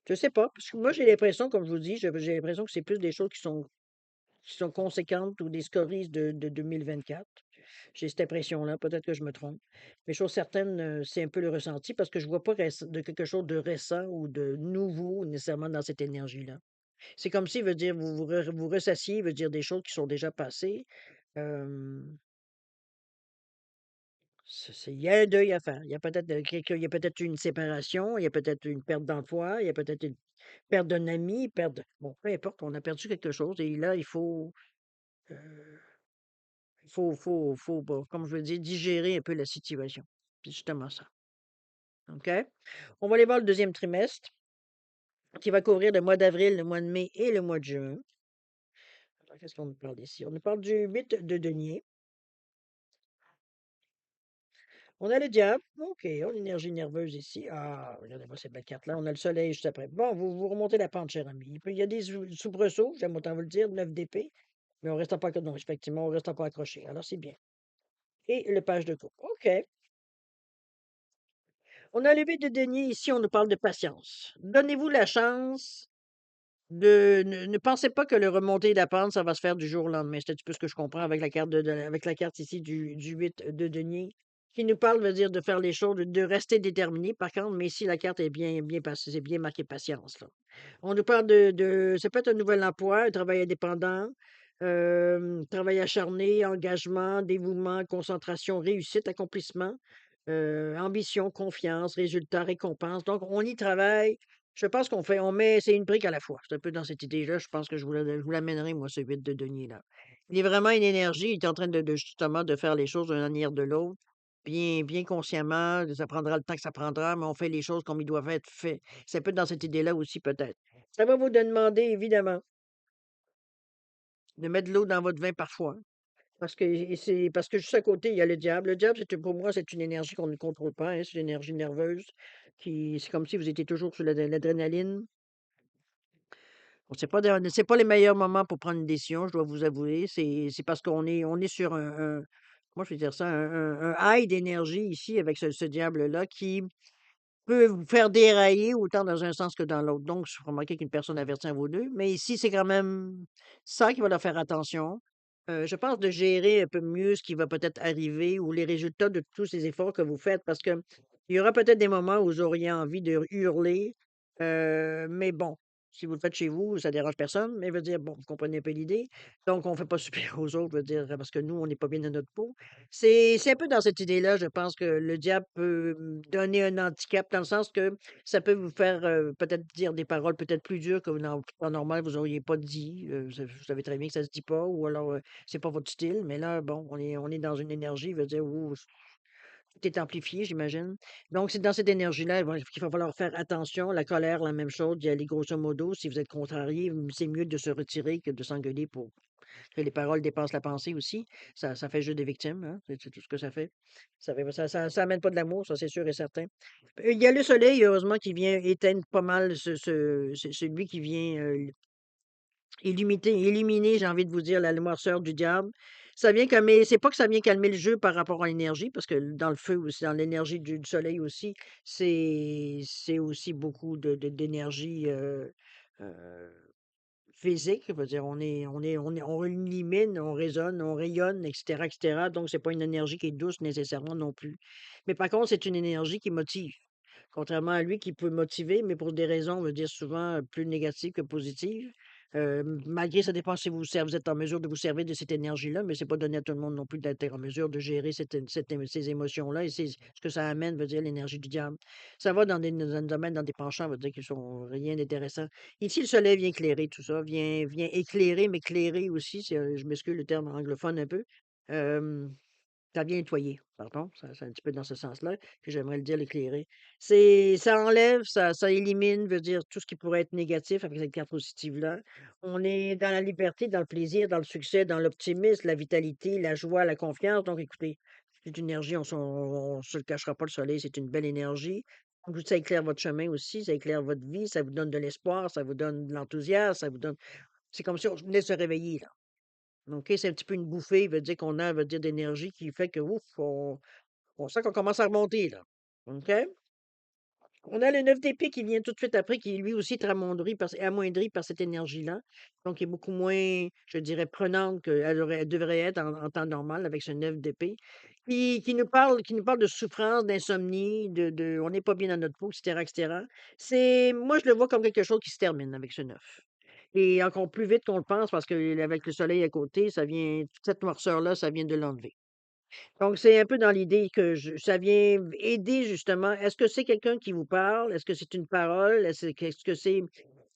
je sais pas, parce que moi, j'ai l'impression, comme je vous dis, j'ai l'impression que c'est plus des choses qui sont conséquentes ou des scories de 2024. J'ai cette impression-là, peut-être que je me trompe. Mais chose certaine, c'est un peu le ressenti parce que je vois pas de quelque chose de récent ou de nouveau nécessairement dans cette énergie-là. C'est comme si, veut dire, vous ressassiez, veut dire des choses qui sont déjà passées. Euh, il y a un deuil à faire. Il y a peut-être il y a peut-être une séparation, il y a peut-être une perte d'emploi, il y a peut-être une perte d'un ami, bon, peu importe, on a perdu quelque chose et là, euh, bon, comme je veux dire, digérer un peu la situation. C'est justement ça. OK? On va aller voir le deuxième trimestre qui va couvrir le mois d'avril, le mois de mai et le mois de juin. Alors, qu'est-ce qu'on nous parle ici? On nous parle du 8 de denier. On a le diable. OK, on a l'énergie nerveuse ici. Ah, regardez-moi cette belle carte-là. On a le soleil juste après. Bon, vous remontez la pente, cher ami. Il y a des soubresauts, j'aime autant vous le dire, 9 d'épée. Mais on reste pas, non, effectivement, on reste pas accroché. Alors, c'est bien. Et le page de coupe. OK. On a le 8 de denier ici, on nous parle de patience. Donnez-vous la chance ne pensez pas que le remonter de la pente, ça va se faire du jour au lendemain. C'est un petit peu ce que je comprends avec la carte avec la carte ici du 8 de denier, qui nous parle, veut dire de faire les choses, de rester déterminé, par contre, mais ici, la carte est bien passée, c'est bien marqué patience, là. On nous parle ça peut être un nouvel emploi, un travail indépendant, travail acharné, engagement, dévouement, concentration, réussite, accomplissement, ambition, confiance, résultat, récompense. Donc, on y travaille. Je pense on met, c'est une brique à la fois. C'est un peu dans cette idée-là. Je pense que je vous l'amènerai, moi, ce 8 de denier-là. Il est vraiment une énergie. Il est en train justement, de faire les choses d'une manière de l'autre. Bien consciemment. Ça prendra le temps que ça prendra, mais on fait les choses comme ils doivent être faits. C'est un peu dans cette idée-là aussi, peut-être. Ça va vous demander, évidemment, de mettre de l'eau dans votre vin parfois. Parce que juste à côté, il y a le diable. Le diable, pour moi, c'est une énergie qu'on ne contrôle pas, hein. C'est une énergie nerveuse c'est comme si vous étiez toujours sur l'adrénaline. Bon, c'est pas les meilleurs moments pour prendre une décision, je dois vous avouer. C'est parce on est sur comment je vais dire ça, un high d'énergie ici avec ce diable-là qui peut vous faire dérailler autant dans un sens que dans l'autre. Donc, je remarqué qu'une personne avertit à vos deux. Mais ici, c'est quand même ça qui va leur faire attention. Je pense de gérer un peu mieux ce qui va peut-être arriver ou les résultats de tous ces efforts que vous faites parce que il y aura peut-être des moments où vous auriez envie de hurler. Mais bon. Si vous le faites chez vous, ça dérange personne, mais veut dire, bon, vous comprenez un peu l'idée. Donc, on fait pas subir aux autres, veut dire, parce que nous, on n'est pas bien dans notre peau. C'est un peu dans cette idée-là, je pense que le diable peut donner un handicap, dans le sens que ça peut vous faire peut-être dire des paroles peut-être plus dures que dans le temps normal, vous auriez pas dit. Vous savez très bien que ça se dit pas, ou alors c'est pas votre style. Mais là, bon, on est dans une énergie, veut dire, où tout est amplifié, j'imagine. Donc, c'est dans cette énergie-là qu'il va falloir faire attention. La colère, la même chose, d'y aller grosso modo. Si vous êtes contrarié, c'est mieux de se retirer que de s'engueuler pour que les paroles dépassent la pensée aussi. Ça fait jeu des victimes, hein. C'est tout ce que ça fait. Ça amène pas de l'amour, ça, c'est sûr et certain. Il y a le soleil, heureusement, qui vient éteindre pas mal celui qui vient éliminer, j'ai envie de vous dire, la noirceur du diable. Ça vient calmer, c'est pas que ça vient calmer le jeu par rapport à l'énergie, parce que dans le feu aussi, dans l'énergie du soleil aussi, c'est aussi beaucoup d'énergie physique. Je veux dire, on élimine, on résonne, on rayonne, etc., etc. Donc, c'est pas une énergie qui est douce nécessairement non plus. Mais par contre, c'est une énergie qui motive. Contrairement à lui qui peut motiver, mais pour des raisons, on va dire souvent plus négatives que positives. Malgré ça dépend si vous êtes en mesure de vous servir de cette énergie-là, mais c'est pas donné à tout le monde non plus d'être en mesure de gérer ces émotions-là et ce que ça amène, veut dire l'énergie du diable. Ça va dans des domaines, dans des penchants, veut dire qui sont rien d'intéressant. Ici, le soleil vient éclairer tout ça, vient éclairer, mais éclairer aussi, je m'excuse le terme anglophone un peu. Euh, Ça vient nettoyer, pardon, c'est un petit peu dans ce sens-là que j'aimerais le dire, l'éclairer. Ça enlève, ça élimine, veut dire tout ce qui pourrait être négatif avec cette carte positive-là. On est dans la liberté, dans le plaisir, dans le succès, dans l'optimisme, la vitalité, la joie, la confiance. Donc, écoutez, c'est une énergie, on se le cachera pas, le soleil, c'est une belle énergie. Donc, ça éclaire votre chemin aussi, ça éclaire votre vie, ça vous donne de l'espoir, ça vous donne de l'enthousiasme, ça vous donne. C'est comme si on venait de se réveiller, là. OK, c'est un petit peu une bouffée, veut dire qu'on a, veut dire d'énergie qui fait que ouf, on sent qu'on commence à remonter là. OK? On a le 9 d'épée qui vient tout de suite après, qui lui aussi est amoindri par cette énergie-là. Donc, il est beaucoup moins, je dirais, prenante elle devrait être en temps normal avec ce 9 d'épée. Qui nous parle de souffrance, d'insomnie, on n'est pas bien dans notre peau, etc., etc. Moi, je le vois comme quelque chose qui se termine avec ce 9. Et encore plus vite qu'on le pense, parce qu'avec le soleil à côté, toute cette noirceur-là, ça vient de l'enlever. Donc, c'est un peu dans l'idée que ça vient aider justement. Est-ce que c'est quelqu'un qui vous parle? Est-ce que c'est une parole? Est-ce que c'est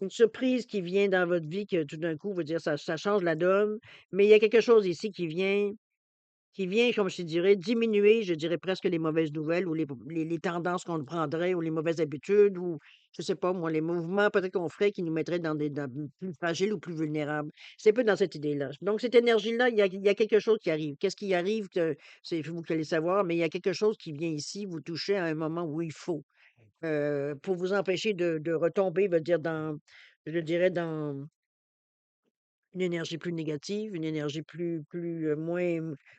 une surprise qui vient dans votre vie que tout d'un coup, veut dire, ça change la donne? Mais il y a quelque chose ici qui vient, comme je te dirais, diminuer, je dirais presque les mauvaises nouvelles ou les tendances qu'on prendrait ou les mauvaises habitudes ou, je sais pas moi, les mouvements peut-être qu'on ferait qui nous mettraient dans plus fragiles ou plus vulnérables. C'est un peu dans cette idée-là. Donc, cette énergie-là, il y a quelque chose qui arrive. Qu'est-ce qui arrive que c'est vous qui allez savoir, mais il y a quelque chose qui vient ici vous toucher à un moment où il faut, pour vous empêcher de retomber, veut dire, je dirais, dans une énergie plus négative, une énergie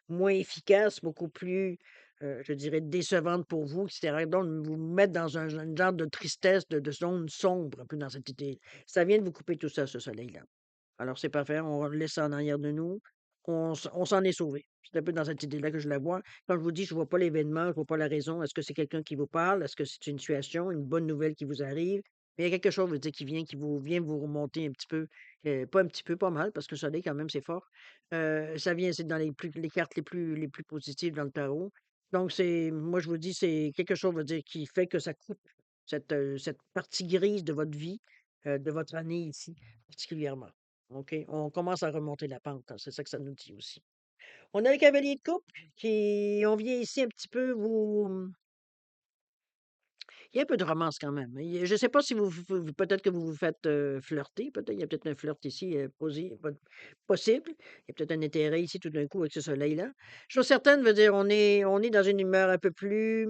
moins efficace, beaucoup plus, je dirais, décevante pour vous, etc. Donc, vous mettre dans un genre de tristesse, de zone sombre, un peu dans cette idée. Ça vient de vous couper tout ça, ce soleil-là. Alors, c'est parfait, on laisse ça en arrière de nous. On s'en est sauvé. C'est un peu dans cette idée-là que je la vois. Quand je vous dis, je vois pas l'événement, je vois pas la raison. Est-ce que c'est quelqu'un qui vous parle? Est-ce que c'est une situation, une bonne nouvelle qui vous arrive? Mais il y a quelque chose, je veux dire, qui vient vous remonter un petit peu, pas un petit peu, pas mal, parce que le soleil, quand même, c'est fort. C'est dans les cartes les plus positives dans le tarot. Donc, moi, je vous dis, c'est quelque chose, je veux dire, qui fait que ça coupe cette partie grise de votre vie, de votre année ici, particulièrement. OK? On commence à remonter la pente, hein, c'est ça que ça nous dit aussi. On a le cavalier de coupe on vient ici un petit peu il y a un peu de romance quand même, hein. Je ne sais pas si peut-être que vous vous faites flirter, peut-être, il y a peut-être un flirt ici possible. Il y a peut-être un intérêt ici tout d'un coup avec ce soleil-là. Chose certaine, veut dire, on est dans une humeur un peu plus.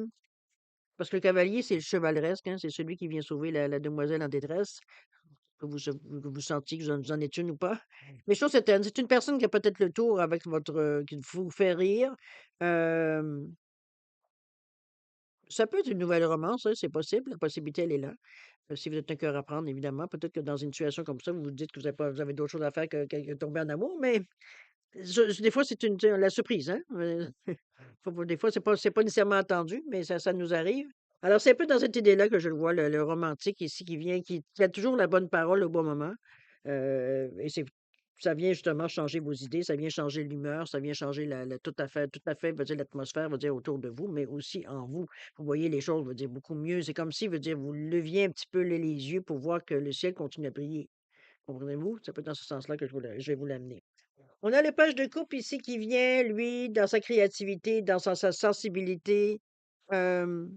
Parce que le cavalier, c'est le chevaleresque, hein, c'est celui qui vient sauver la demoiselle en détresse. Que vous sentiez que vous en êtes une ou pas. Mais chose certaine, c'est une personne qui a peut-être le tour avec qui vous fait rire. Hem, Ça peut être une nouvelle romance, hein, c'est possible, la possibilité, elle est là. Si vous êtes un cœur à prendre, évidemment. Peut-être que dans une situation comme ça, vous vous dites que vous avez d'autres choses à faire que tomber en amour, mais des fois, la surprise, hein? Des fois, c'est pas nécessairement attendu, mais ça nous arrive. Alors, c'est un peu dans cette idée-là que je le vois, le romantique ici qui a toujours la bonne parole au bon moment. Et ça vient justement changer vos idées, ça vient changer l'humeur, ça vient changer tout à fait, veut dire l'atmosphère, veut dire autour de vous, mais aussi en vous. Vous voyez les choses, veut dire beaucoup mieux. C'est comme si, veut dire, vous leviez un petit peu les yeux pour voir que le ciel continue à briller. Comprenez-vous? C'est un peu dans ce sens-là que je vais vous l'amener. On a le page de coupe ici qui vient, lui, dans sa créativité, dans sa sensibilité. euh,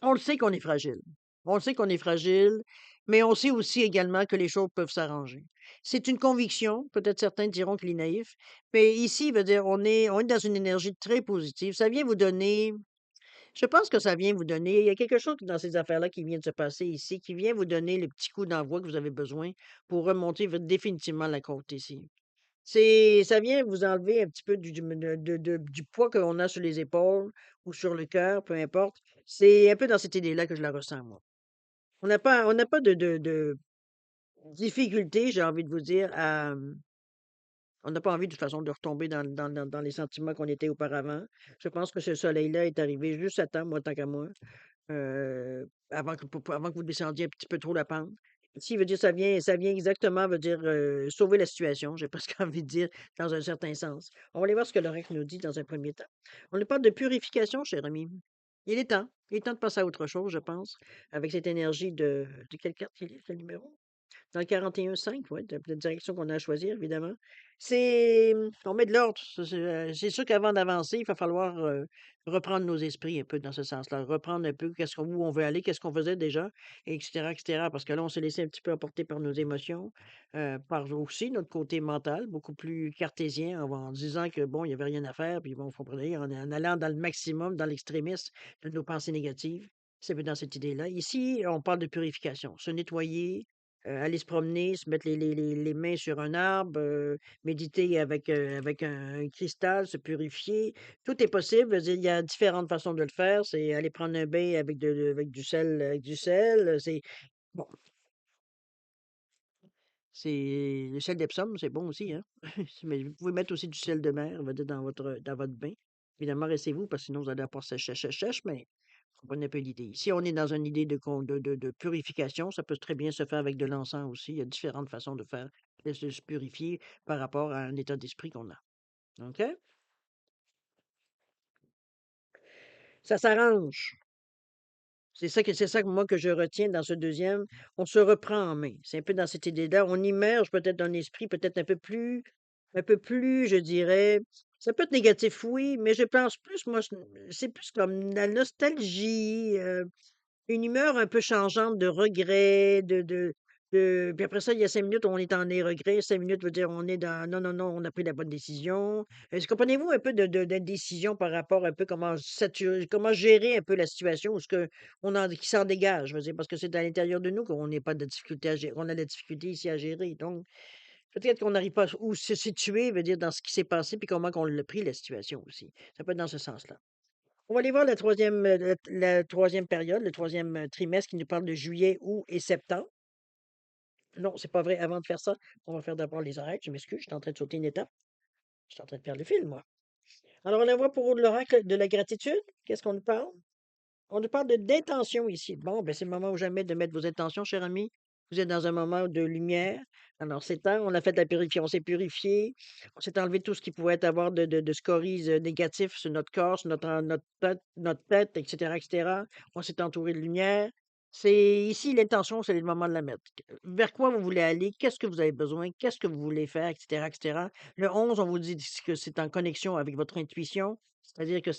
on le sait qu'on est fragile. On le sait qu'on est fragile, mais on sait aussi également que les choses peuvent s'arranger. C'est une conviction, peut-être certains diront qu'il est naïf, mais ici, veut dire, on est dans une énergie très positive. Ça vient vous donner, je pense que ça vient vous donner, il y a quelque chose dans ces affaires-là qui vient de se passer ici, qui vient vous donner le petit coup d'envoi que vous avez besoin pour remonter définitivement la côte ici. Ça vient vous enlever un petit peu du poids qu'on a sur les épaules ou sur le cœur, peu importe. C'est un peu dans cette idée-là que je la ressens, moi. On n'a pas de difficulté, j'ai envie de vous dire, on n'a pas envie de toute façon de retomber dans les sentiments qu'on était auparavant. Je pense que ce soleil-là est arrivé juste à temps, moi, tant qu'à moi. Avant que vous descendiez un petit peu trop la pente. Ici, veut dire ça vient exactement, veut dire, sauver la situation, j'ai presque envie de dire, dans un certain sens. On va aller voir ce que l'oracle nous dit dans un premier temps. On nous parle de purification, cher ami. Il est temps. Il est temps de passer à autre chose, je pense, avec cette énergie de quelle carte il est, quel numéro? Dans le 41,5, oui, de la direction qu'on a à choisir, évidemment. On met de l'ordre. C'est sûr qu'avant d'avancer, il va falloir reprendre nos esprits un peu dans ce sens-là. Reprendre un peu où on veut aller, qu'est-ce qu'on faisait déjà, etc., etc. Parce que là, on s'est laissé un petit peu emporter par nos émotions, par aussi notre côté mental, beaucoup plus cartésien, en disant que, bon, il n'y avait rien à faire, puis bon, vous comprenez, en allant dans le maximum, dans l'extrémisme de nos pensées négatives. C'est dans cette idée-là. Ici, on parle de purification, se nettoyer, aller se promener, se mettre les mains sur un arbre, méditer avec un cristal, se purifier. Tout est possible. Je veux dire, il y a différentes façons de le faire. C'est aller prendre un bain avec du sel. C'est bon, c'est le sel d'Epsom, c'est bon aussi, hein. Mais vous pouvez mettre aussi du sel de mer, je veux dire, dans votre bain. Évidemment, restez-vous, parce que sinon vous allez avoir sèche, sèche, sèche, sèche, mais comprenez un peu l'idée. Si on est dans une idée de purification, ça peut très bien se faire avec de l'encens aussi. Il y a différentes façons de faire, de se purifier par rapport à un état d'esprit qu'on a. OK? Ça s'arrange. C'est ça que moi que je retiens dans ce deuxième. On se reprend en main. C'est un peu dans cette idée-là. On immerge peut-être un esprit peut-être un peu plus, je dirais. Ça peut être négatif, oui, mais je pense plus, moi, c'est plus comme la nostalgie. Une humeur un peu changeante de regret, puis après ça, il y a 5 minutes, on est dans les regrets, 5 minutes veut dire on est dans non, non, non, on a pris la bonne décision. Comprenez-vous un peu d'indécision par rapport un peu comment gérer un peu la situation ou ce que qui s'en dégage, je veux dire, parce que c'est à l'intérieur de nous qu'on n'est pas de difficulté à gérer, on a de la difficulté ici à gérer. Donc, peut-être qu'on n'arrive pas où se situer, veut dire dans ce qui s'est passé, puis comment qu'on l'a pris la situation aussi. Ça peut être dans ce sens-là. On va aller voir la troisième période, le troisième trimestre qui nous parle de juillet, août et septembre. Non, c'est pas vrai. Avant de faire ça, on va faire d'abord les oreilles. Je m'excuse, je suis en train de sauter une étape. Je suis en train de perdre le fil, moi. Alors, on la voit pour l'oracle de la gratitude. Qu'est-ce qu'on nous parle? On nous parle d'intention ici. Bon, ben, c'est le moment ou jamais de mettre vos intentions, cher ami. Vous êtes dans un moment de lumière. Alors, c'est temps. On a fait la purification. On s'est purifié. On s'est enlevé tout ce qui pouvait avoir de scories négatifs sur notre corps, sur notre tête, etc., etc. On s'est entouré de lumière. C'est ici l'intention, c'est le moment de la mettre. Vers quoi vous voulez aller? Qu'est-ce que vous avez besoin? Qu'est-ce que vous voulez faire, etc., etc. Le 11, on vous dit que c'est en connexion avec votre intuition. C'est-à-dire que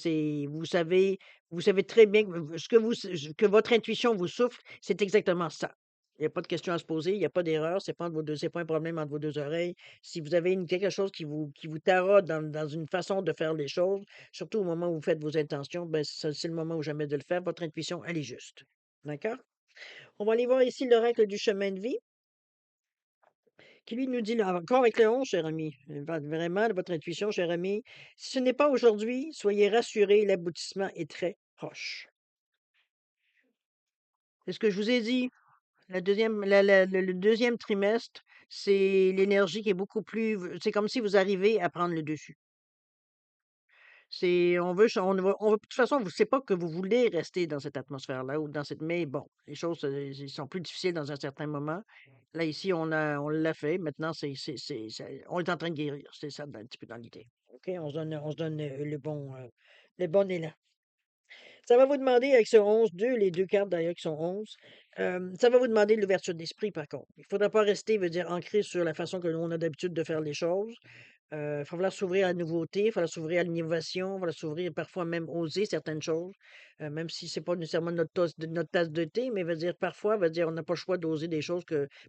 vous savez très bien que que votre intuition vous souffle, c'est exactement ça. Il y a pas de question à se poser, il y a pas d'erreur, c'est pas un problème entre vos 2 oreilles. Si vous avez quelque chose qui vous taraude dans une façon de faire les choses, surtout au moment où vous faites vos intentions, ben, c'est le moment ou jamais de le faire. Votre intuition, elle est juste. D'accord? On va aller voir ici l'oracle du chemin de vie qui lui nous dit, là, encore avec le 11, cher ami, vraiment, votre intuition, cher ami, si ce n'est pas aujourd'hui, soyez rassurés, l'aboutissement est très proche. C'est ce que je vous ai dit. Le deuxième trimestre, c'est l'énergie qui est beaucoup plus. C'est comme si vous arrivez à prendre le dessus. De toute façon, vous c'est pas que vous voulez rester dans cette atmosphère-là ou dans cette mais bon, les choses, ils sont plus difficiles dans un certain moment. Là, ici, on l'a fait. Maintenant, on est en train de guérir. C'est ça, un petit peu dans l'idée. OK? On se donne le bon élan. Ça va vous demander, avec ce 11-2, les 2 cartes d'ailleurs qui sont 11, ça va vous demander de l'ouverture d'esprit par contre. Il ne faudra pas rester, veut dire, ancré sur la façon que l'on a d'habitude de faire les choses. Il va falloir s'ouvrir à la nouveauté, il va falloir s'ouvrir à l'innovation, il va falloir s'ouvrir parfois même oser certaines choses, même si c'est pas nécessairement notre tasse de thé, mais veut dire parfois, veut dire on n'a pas le choix d'oser des choses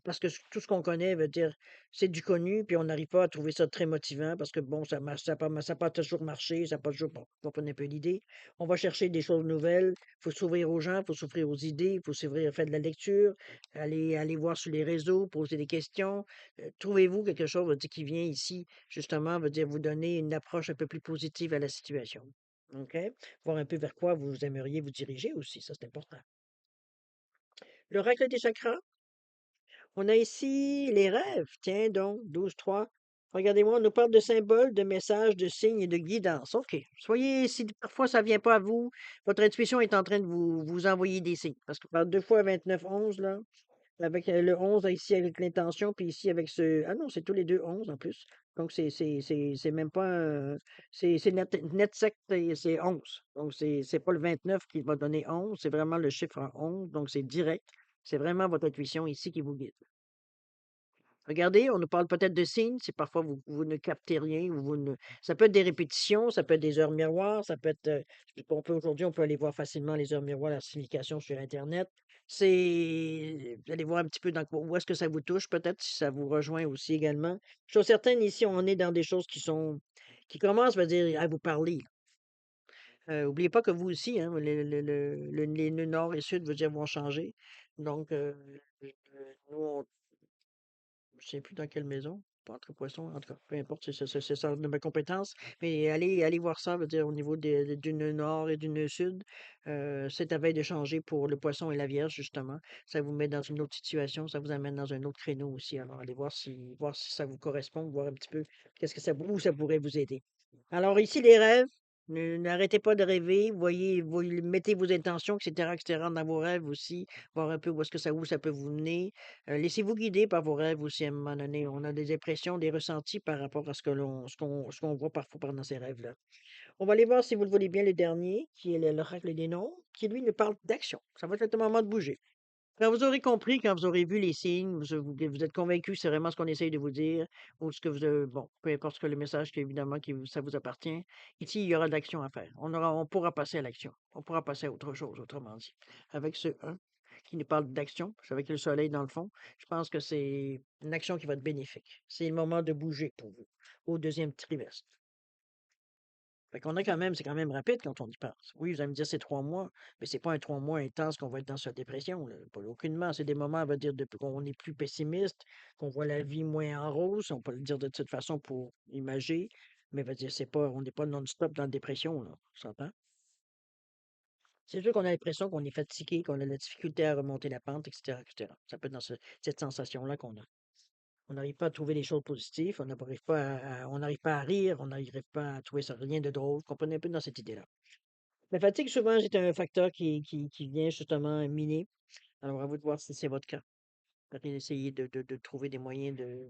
parce que tout ce qu'on connaît, veut dire c'est du connu, puis on n'arrive pas à trouver ça très motivant parce que bon, ça a pas toujours marché, ça n'a pas toujours, bon, vous comprenez un peu l'idée. On va chercher des choses nouvelles, il faut s'ouvrir aux gens, il faut s'ouvrir aux idées, il faut s'ouvrir, faire de la lecture, aller voir sur les réseaux, poser des questions. Trouvez-vous quelque chose, veut dire, qui vient ici justement, veut dire vous donner une approche un peu plus positive à la situation. OK? Voir un peu vers quoi vous aimeriez vous diriger aussi, ça c'est important. L'oracle des chakras, on a ici les rêves. Tiens donc, 12-3. Regardez-moi, on nous parle de symboles, de messages, de signes et de guidance. OK. Soyez, si parfois ça ne vient pas à vous, votre intuition est en train de vous envoyer des signes. Parce que par 2 fois 29, 11, là, avec le 11 ici avec l'intention, puis ici avec ce. Ah non, c'est tous les deux 11 en plus. Donc c'est même pas. C'est net sec, c'est 11. Donc c'est pas le 29 qui va donner 11, c'est vraiment le chiffre en 11. Donc c'est direct. C'est vraiment votre intuition ici qui vous guide. Regardez, on nous parle peut-être de signes, si parfois vous ne captez rien, ou vous ne... ça peut être des répétitions, ça peut être des heures miroirs, ça peut être, aujourd'hui, on peut aller voir facilement les heures miroirs, la signification sur Internet. Vous allez voir un petit peu où est-ce que ça vous touche, peut-être, si ça vous rejoint aussi également. Chose certaine, ici, on est dans des choses qui commencent, à dire, à vous parler. Oubliez pas que vous aussi, hein, les nœuds nord et sud, veut dire, vont changer. Donc, nous, je sais plus dans quelle maison, pas entre poissons, en tout cas, peu importe, c'est ça de ma compétence. Mais allez voir ça, veut dire au niveau du nœud nord et du nœud sud. C'est à veille de changer pour le poisson et la vierge, justement. Ça vous met dans une autre situation, ça vous amène dans un autre créneau aussi. Alors, allez voir si ça vous correspond, voir un petit peu où ça pourrait vous aider. Alors, ici, les rêves. N'arrêtez pas de rêver, mettez vos intentions, etc., etc., dans vos rêves aussi, voir un peu où ça peut vous mener. Laissez-vous guider par vos rêves aussi à un moment donné. On a des impressions, des ressentis par rapport à ce qu'on voit parfois pendant ces rêves-là. On va aller voir, si vous le voulez bien, le dernier, qui est l'oracle des noms, qui lui nous parle d'action. Ça va être le moment de bouger. Quand vous aurez compris, quand vous aurez vu les signes, vous êtes convaincu que c'est vraiment ce qu'on essaye de vous dire, ou ce que bon, peu importe ce que le message, évidemment, ça vous appartient. Ici, il y aura de l'action à faire. On pourra passer à l'action. On pourra passer à autre chose, autrement dit. Avec ce 1 qui nous parle d'action, c'est avec le soleil dans le fond, je pense que c'est une action qui va être bénéfique. C'est le moment de bouger pour vous, au deuxième trimestre. Fait qu'on a c'est quand même rapide quand on y pense. Oui, vous allez me dire c'est 3 mois, mais c'est pas un 3 mois intense qu'on va être dans cette dépression, là. Pas aucunement. C'est des moments, on va dire, qu'on est plus pessimiste, qu'on voit la vie moins en rose. On peut le dire de cette façon pour imager, mais va dire, on n'est pas non-stop dans la dépression, là. On s'entend? C'est sûr qu'on a l'impression qu'on est fatigué, qu'on a de la difficulté à remonter la pente, etc., etc. Ça peut être dans cette sensation-là qu'on a. On n'arrive pas à trouver les choses positives, on n'arrive pas à rire, on n'arrive pas à trouver ça rien de drôle. Vous comprenez un peu dans cette idée-là. La fatigue, souvent, c'est un facteur qui vient justement miner. Alors, à vous de voir si c'est votre cas. Essayer de trouver des moyens de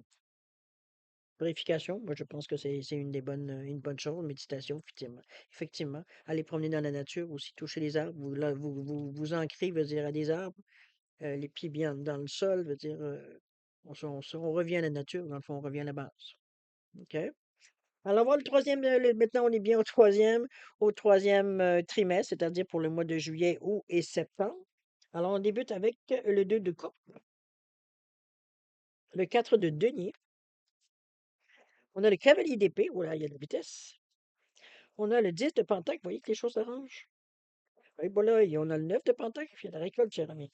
purification. Moi, je pense que c'est une bonne chose, méditation, effectivement. Effectivement. Aller promener dans la nature, aussi toucher les arbres, vous ancrez, veut dire, à des arbres, les pieds bien dans le sol, veut dire, on revient à la nature, dans le fond, on revient à la base. OK? Alors, voilà le troisième, maintenant, on est bien au troisième trimestre, c'est-à-dire pour le mois de juillet, août et septembre. Alors, on débute avec le 2 de coupe, le 4 de denier. On a le cavalier d'épée, oh là, il y a de la vitesse. On a le 10 de pentacle, vous voyez que les choses s'arrangent. Oui, voilà, et on a le 9 de pentacle, il y a de la récolte, cher ami.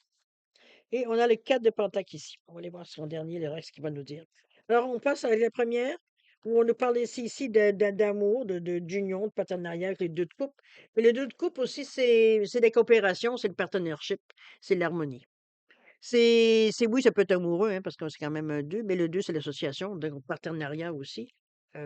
Et on a le 4 de pentacle ici. On va aller voir son dernier, le reste, ce qu'il va nous dire. Alors, on passe à la première, où on nous parle ici d'amour, d'union, de partenariat avec les deux de coupe. Mais les deux de coupe aussi, c'est la coopération, c'est le partnership, c'est l'harmonie. Oui, ça peut être amoureux, hein, parce que c'est quand même un deux, mais le deux, c'est l'association, donc partenariat aussi.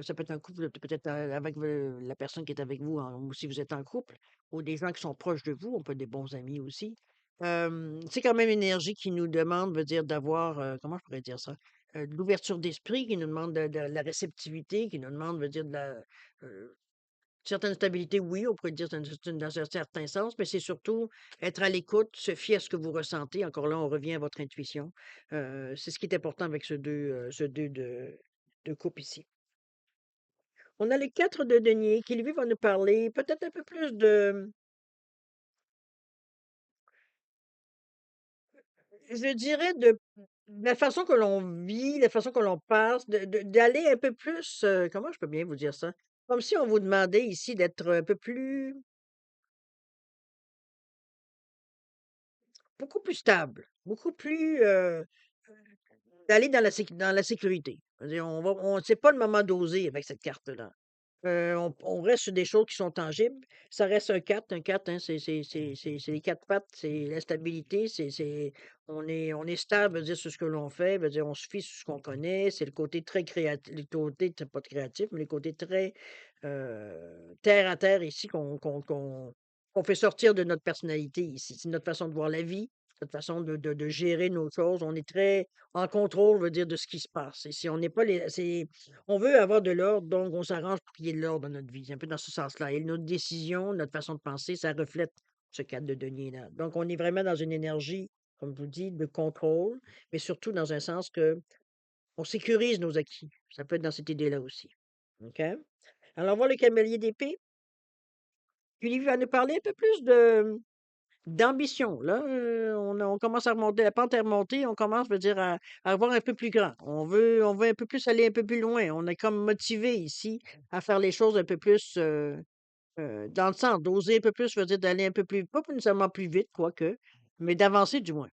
Ça peut être un couple, peut-être avec la personne qui est avec vous, ou si vous êtes en couple, ou des gens qui sont proches de vous, on peut être des bons amis aussi. C'est quand même une énergie qui nous demande, veut dire, d'avoir, comment je pourrais dire ça? De l'ouverture d'esprit, qui nous demande de la réceptivité, qui nous demande, veut dire, euh, certaine stabilité, oui, on pourrait dire dans un certain sens, mais c'est surtout être à l'écoute, se fier à ce que vous ressentez. Encore là, on revient à votre intuition. C'est ce qui est important avec ce 2 de coupe ici. On a le 4 de denier qui, lui, va nous parler peut-être un peu plus je dirais, de la façon que l'on vit, la façon que l'on passe, d'aller un peu plus, comment je peux bien vous dire ça? Comme si on vous demandait ici d'être un peu plus, beaucoup plus stable, beaucoup plus, d'aller dans la sécurité. C'est-à-dire c'est pas le moment d'oser avec cette carte-là. On reste sur des choses qui sont tangibles. Ça reste un 4. Un 4, hein, c'est les 4 pattes, c'est la stabilité, on est stable, veut dire, sur ce que l'on fait, veut dire, on se fie sur ce qu'on connaît. C'est le côté très créatif, le côté, pas de créatif, mais le côté très terre à terre ici qu'on fait sortir de notre personnalité ici. C'est notre façon de voir la vie, notre façon de gérer nos choses. On est très en contrôle, veut dire, de ce qui se passe. Et si on n'est pas on veut avoir de l'ordre, donc on s'arrange pour qu'il y ait de l'ordre dans notre vie. C'est un peu dans ce sens-là. Et notre décision, notre façon de penser, ça reflète ce cadre de denier-là. Donc, on est vraiment dans une énergie, comme je vous dis, de contrôle, mais surtout dans un sens que on sécurise nos acquis. Ça peut être dans cette idée-là aussi. OK? Alors, on voit le camélier d'épée. Puis, il va nous parler un peu plus d'ambition. Là, on commence à remonter, la pente est remontée, on commence, je veux dire, à avoir un peu plus grand. On veut un peu plus aller un peu plus loin. On est comme motivé ici à faire les choses un peu plus dans le sens, d'oser un peu plus, je veux dire, d'aller un peu plus, pas nécessairement plus vite, quoique, mais d'avancer du moins.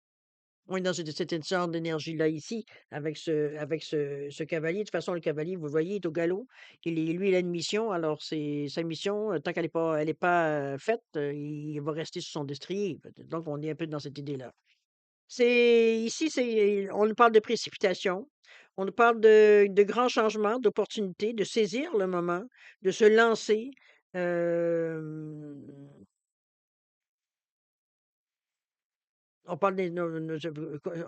On est dans cette genre d'énergie-là ici, avec ce cavalier. De toute façon, le cavalier, vous le voyez, il est au galop. Lui, il a une mission. Alors, c'est sa mission, tant qu'elle n'est pas faite, il va rester sur son destrier. Donc, on est un peu dans cette idée-là. On nous parle de précipitation. On nous parle de grands changements, d'opportunités, de saisir le moment, de se lancer. Euh, On parle des nos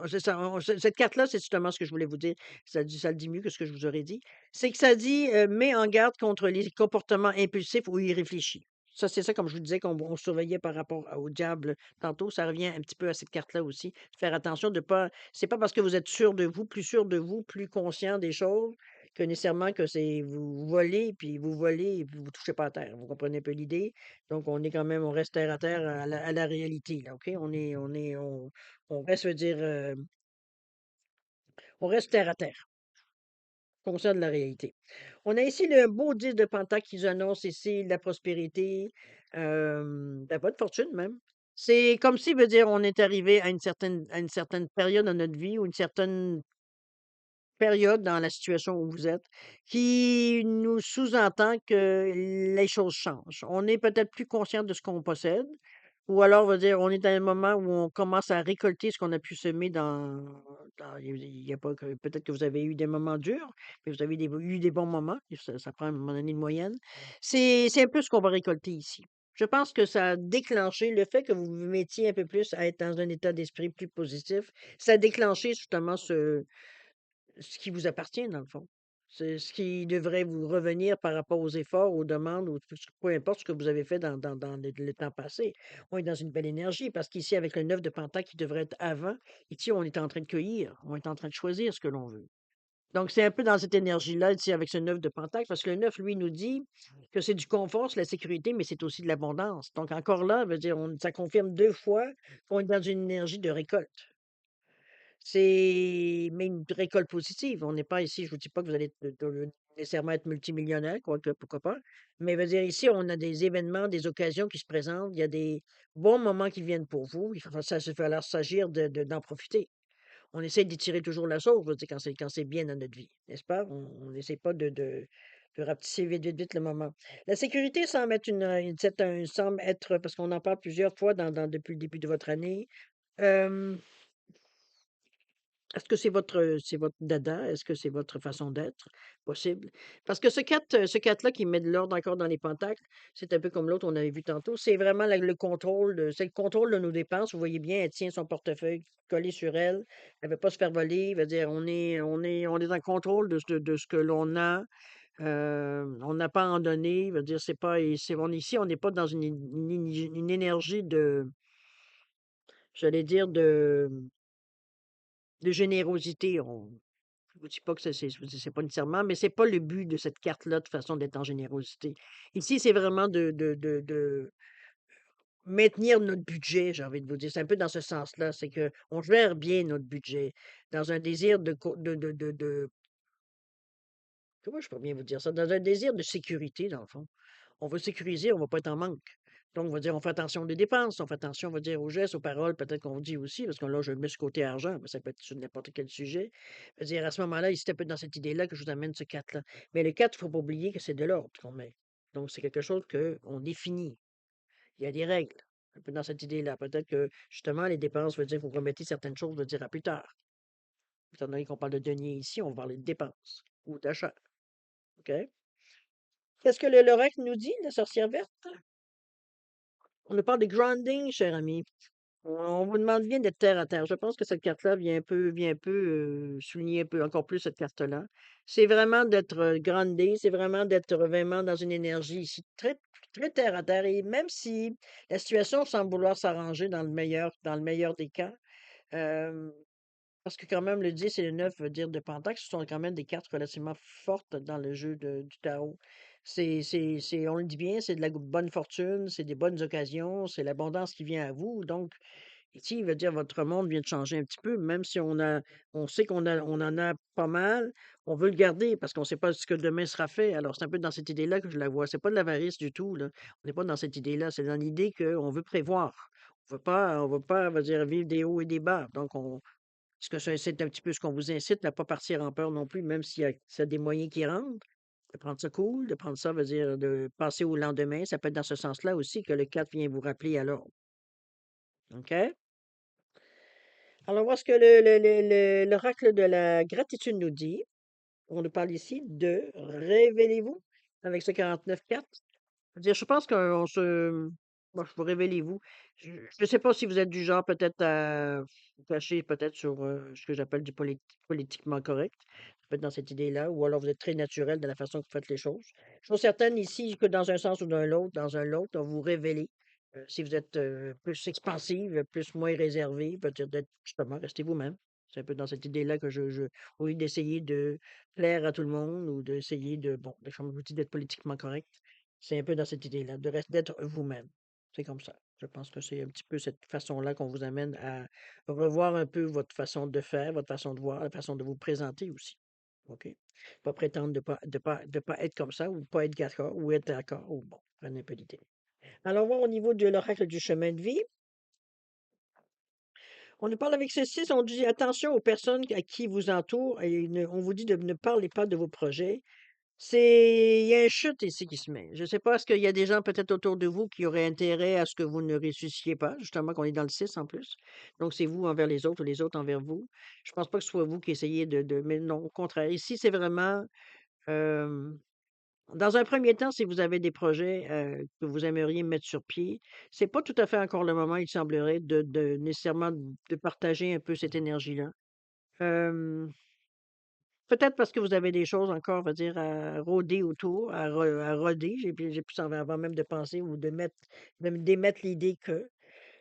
c'est ça, cette carte-là, c'est justement ce que je voulais vous dire. Ça le dit mieux que ce que je vous aurais dit. C'est que ça dit, «Mets en garde contre les comportements impulsifs ou irréfléchis». Ça, c'est ça, comme je vous disais, qu'on surveillait par rapport au diable tantôt, ça revient un petit peu à cette carte-là aussi. Faire attention de pas c'est pas parce que vous êtes sûr de vous, plus conscient des choses, que nécessairement que c'est vous volez et puis vous touchez pas à terre. Vous comprenez un peu l'idée? Donc on reste terre à terre à la réalité là, OK? On reste, je veux dire, on reste terre à terre, conscient de la réalité. On a ici le beau 10 de Pentacle qui nous annonce ici la prospérité, la bonne fortune même. C'est comme si, veut dire, on est arrivé à une certaine période dans notre vie ou une certaine période dans la situation où vous êtes, qui nous sous-entend que les choses changent. On est peut-être plus conscient de ce qu'on possède, ou alors, on va dire, on est à un moment où on commence à récolter ce qu'on a pu semer il y a pas que peut-être que vous avez eu des moments durs, mais vous avez eu des bons moments, et ça prend à un moment donné une moyenne. C'est un peu ce qu'on va récolter ici. Je pense que ça a déclenché le fait que vous vous mettiez un peu plus à être dans un état d'esprit plus positif, ça a déclenché justement ce qui vous appartient, dans le fond. C'est ce qui devrait vous revenir par rapport aux efforts, aux demandes, ou peu importe ce que vous avez fait dans le temps passé. On est dans une belle énergie parce qu'ici, avec le 9 de Pentacle qui devrait être avant, ici, on est en train de cueillir, on est en train de choisir ce que l'on veut. Donc, c'est un peu dans cette énergie-là, ici, avec ce 9 de Pentacle, parce que le 9, lui, nous dit que c'est du confort, c'est la sécurité, mais c'est aussi de l'abondance. Donc, encore là, veut dire, ça confirme 2 fois qu'on est dans une énergie de récolte. Mais une récolte positive. On n'est pas ici, je vous dis pas que vous allez nécessairement être multimillionnaire, quoique pourquoi pas. Mais veut dire ici, on a des événements, des occasions qui se présentent, il y a des bons moments qui viennent pour vous. Ça va alors s'agir d'en profiter. On essaie d'y tirer toujours la sauce, je veux dire, quand c'est bien dans notre vie, n'est-ce pas? On n'essaie pas de rapetisser vite, vite, vite le moment. La sécurité semble être semble être, parce qu'on en parle plusieurs fois depuis le début de votre année. euh, Est-ce que c'est votre dada? Est-ce que c'est votre façon d'être? Possible. Parce que ce 4 là qui met de l'ordre encore dans les pentacles, c'est un peu comme l'autre on avait vu tantôt, c'est vraiment le contrôle c'est le contrôle de nos dépenses. Vous voyez bien, elle tient son portefeuille collé sur elle. Elle veut pas se faire voler. Veut dire, on est en contrôle de ce que l'on a. On n'a pas à en donner. Veut dire, c'est pas, ici, on n'est pas dans une énergie j'allais dire, de générosité. Je vous dis pas que c'est pas nécessairement, mais c'est pas le but de cette carte-là, de façon d'être en générosité. Ici, c'est vraiment de maintenir notre budget, j'ai envie de vous dire. C'est un peu dans ce sens-là. C'est que on gère bien notre budget dans un désir comment je peux bien vous dire ça? Dans un désir de sécurité, dans le fond. On veut sécuriser, on va pas être en manque. Donc, on va dire, on fait attention aux dépenses, on fait attention, on va dire, aux gestes, aux paroles, peut-être qu'on dit aussi, parce que là, je le mets sur côté argent, mais ça peut être sur n'importe quel sujet. Je veux dire, à ce moment-là, ici, c'est un peu dans cette idée-là que je vous amène ce 4-là. Mais le 4, il ne faut pas oublier que c'est de l'ordre qu'on met. Donc, c'est quelque chose qu'on définit. Il y a des règles. Un peu dans cette idée-là. Peut-être que, justement, les dépenses veut dire que vous remettez certaines choses, veut dire à plus tard. Étant donné qu'on parle de deniers ici, on va parler de dépenses ou d'achat. OK? Qu'est-ce que l'oracle nous dit, la sorcière verte? On nous parle de grounding, cher ami. On vous demande bien d'être terre à terre. Je pense que cette carte-là vient un peu souligner un peu encore plus cette carte-là. C'est vraiment d'être groundé, c'est vraiment d'être vraiment dans une énergie ici très, très terre à terre. Et même si la situation semble vouloir s'arranger dans le meilleur des cas, euh, parce que quand même, le 10 et le 9 veut dire de Pentacle, ce sont quand même des cartes relativement fortes dans le jeu du tarot. On le dit bien, c'est de la bonne fortune, c'est des bonnes occasions, c'est l'abondance qui vient à vous. Donc, ici, il veut dire votre monde vient de changer un petit peu, même si on sait on en a pas mal, on veut le garder parce qu'on ne sait pas ce que demain sera fait. Alors, c'est un peu dans cette idée-là que je la vois. C'est pas de l'avarice du tout, là. On n'est pas dans cette idée-là. C'est dans l'idée qu'on veut prévoir. On veut pas, on va dire, vivre des hauts et des bas. Donc, parce que c'est un petit peu ce qu'on vous incite, à pas partir en peur non plus, même s'il y a des moyens qui rentrent, de prendre ça cool, de prendre ça, veut dire de passer au lendemain. Ça peut être dans ce sens-là aussi que le 4 vient vous rappeler à l'ordre. OK? Alors, voir ce que l'oracle de la gratitude nous dit. On nous parle ici de révélez-vous avec ce 49.4. C'est-à-dire, je pense qu'on se. Moi, je vous révélez-vous. Je ne sais pas si vous êtes du genre peut-être à vous cacher peut-être sur ce que j'appelle du politiquement correct. Peut-être dans cette idée-là, ou alors vous êtes très naturel dans la façon que vous faites les choses. Je suis certaine ici que dans un sens ou dans un autre, on vous révélez. Si vous êtes plus expansive, plus moins réservé, peut-être d'être justement, restez vous-même. C'est un peu dans cette idée-là que au lieu d'essayer de plaire à tout le monde ou d'essayer bon, comme je vous dis, d'être politiquement correct, c'est un peu dans cette idée-là, d'être vous-même. C'est comme ça. Je pense que c'est un petit peu cette façon-là qu'on vous amène à revoir un peu votre façon de faire, votre façon de voir, la façon de vous présenter aussi. OK? Pas prétendre de pas être comme ça ou pas être d'accord ou être d'accord ou bon, prenez un peu l'idée. Alors, voir au niveau de l'oracle du chemin de vie, on nous parle avec ceci, on dit attention aux personnes à qui vous entourent et on vous dit de ne parlez pas de vos projets. Il y a une chute ici qui se met. Je ne sais pas, est-ce qu'il y a des gens peut-être autour de vous qui auraient intérêt à ce que vous ne ressuscitiez pas, justement qu'on est dans le 6 en plus. Donc, c'est vous envers les autres ou les autres envers vous. Je pense pas que ce soit vous qui essayez mais non, au contraire. Ici, c'est vraiment, euh, dans un premier temps, si vous avez des projets que vous aimeriez mettre sur pied, c'est pas tout à fait encore le moment, il semblerait, nécessairement de partager un peu cette énergie-là. Euh, Peut-être parce que vous avez des choses encore, on va dire, à rôder autour, à roder. J'ai plus envie avant même de penser ou de d'émettre l'idée que,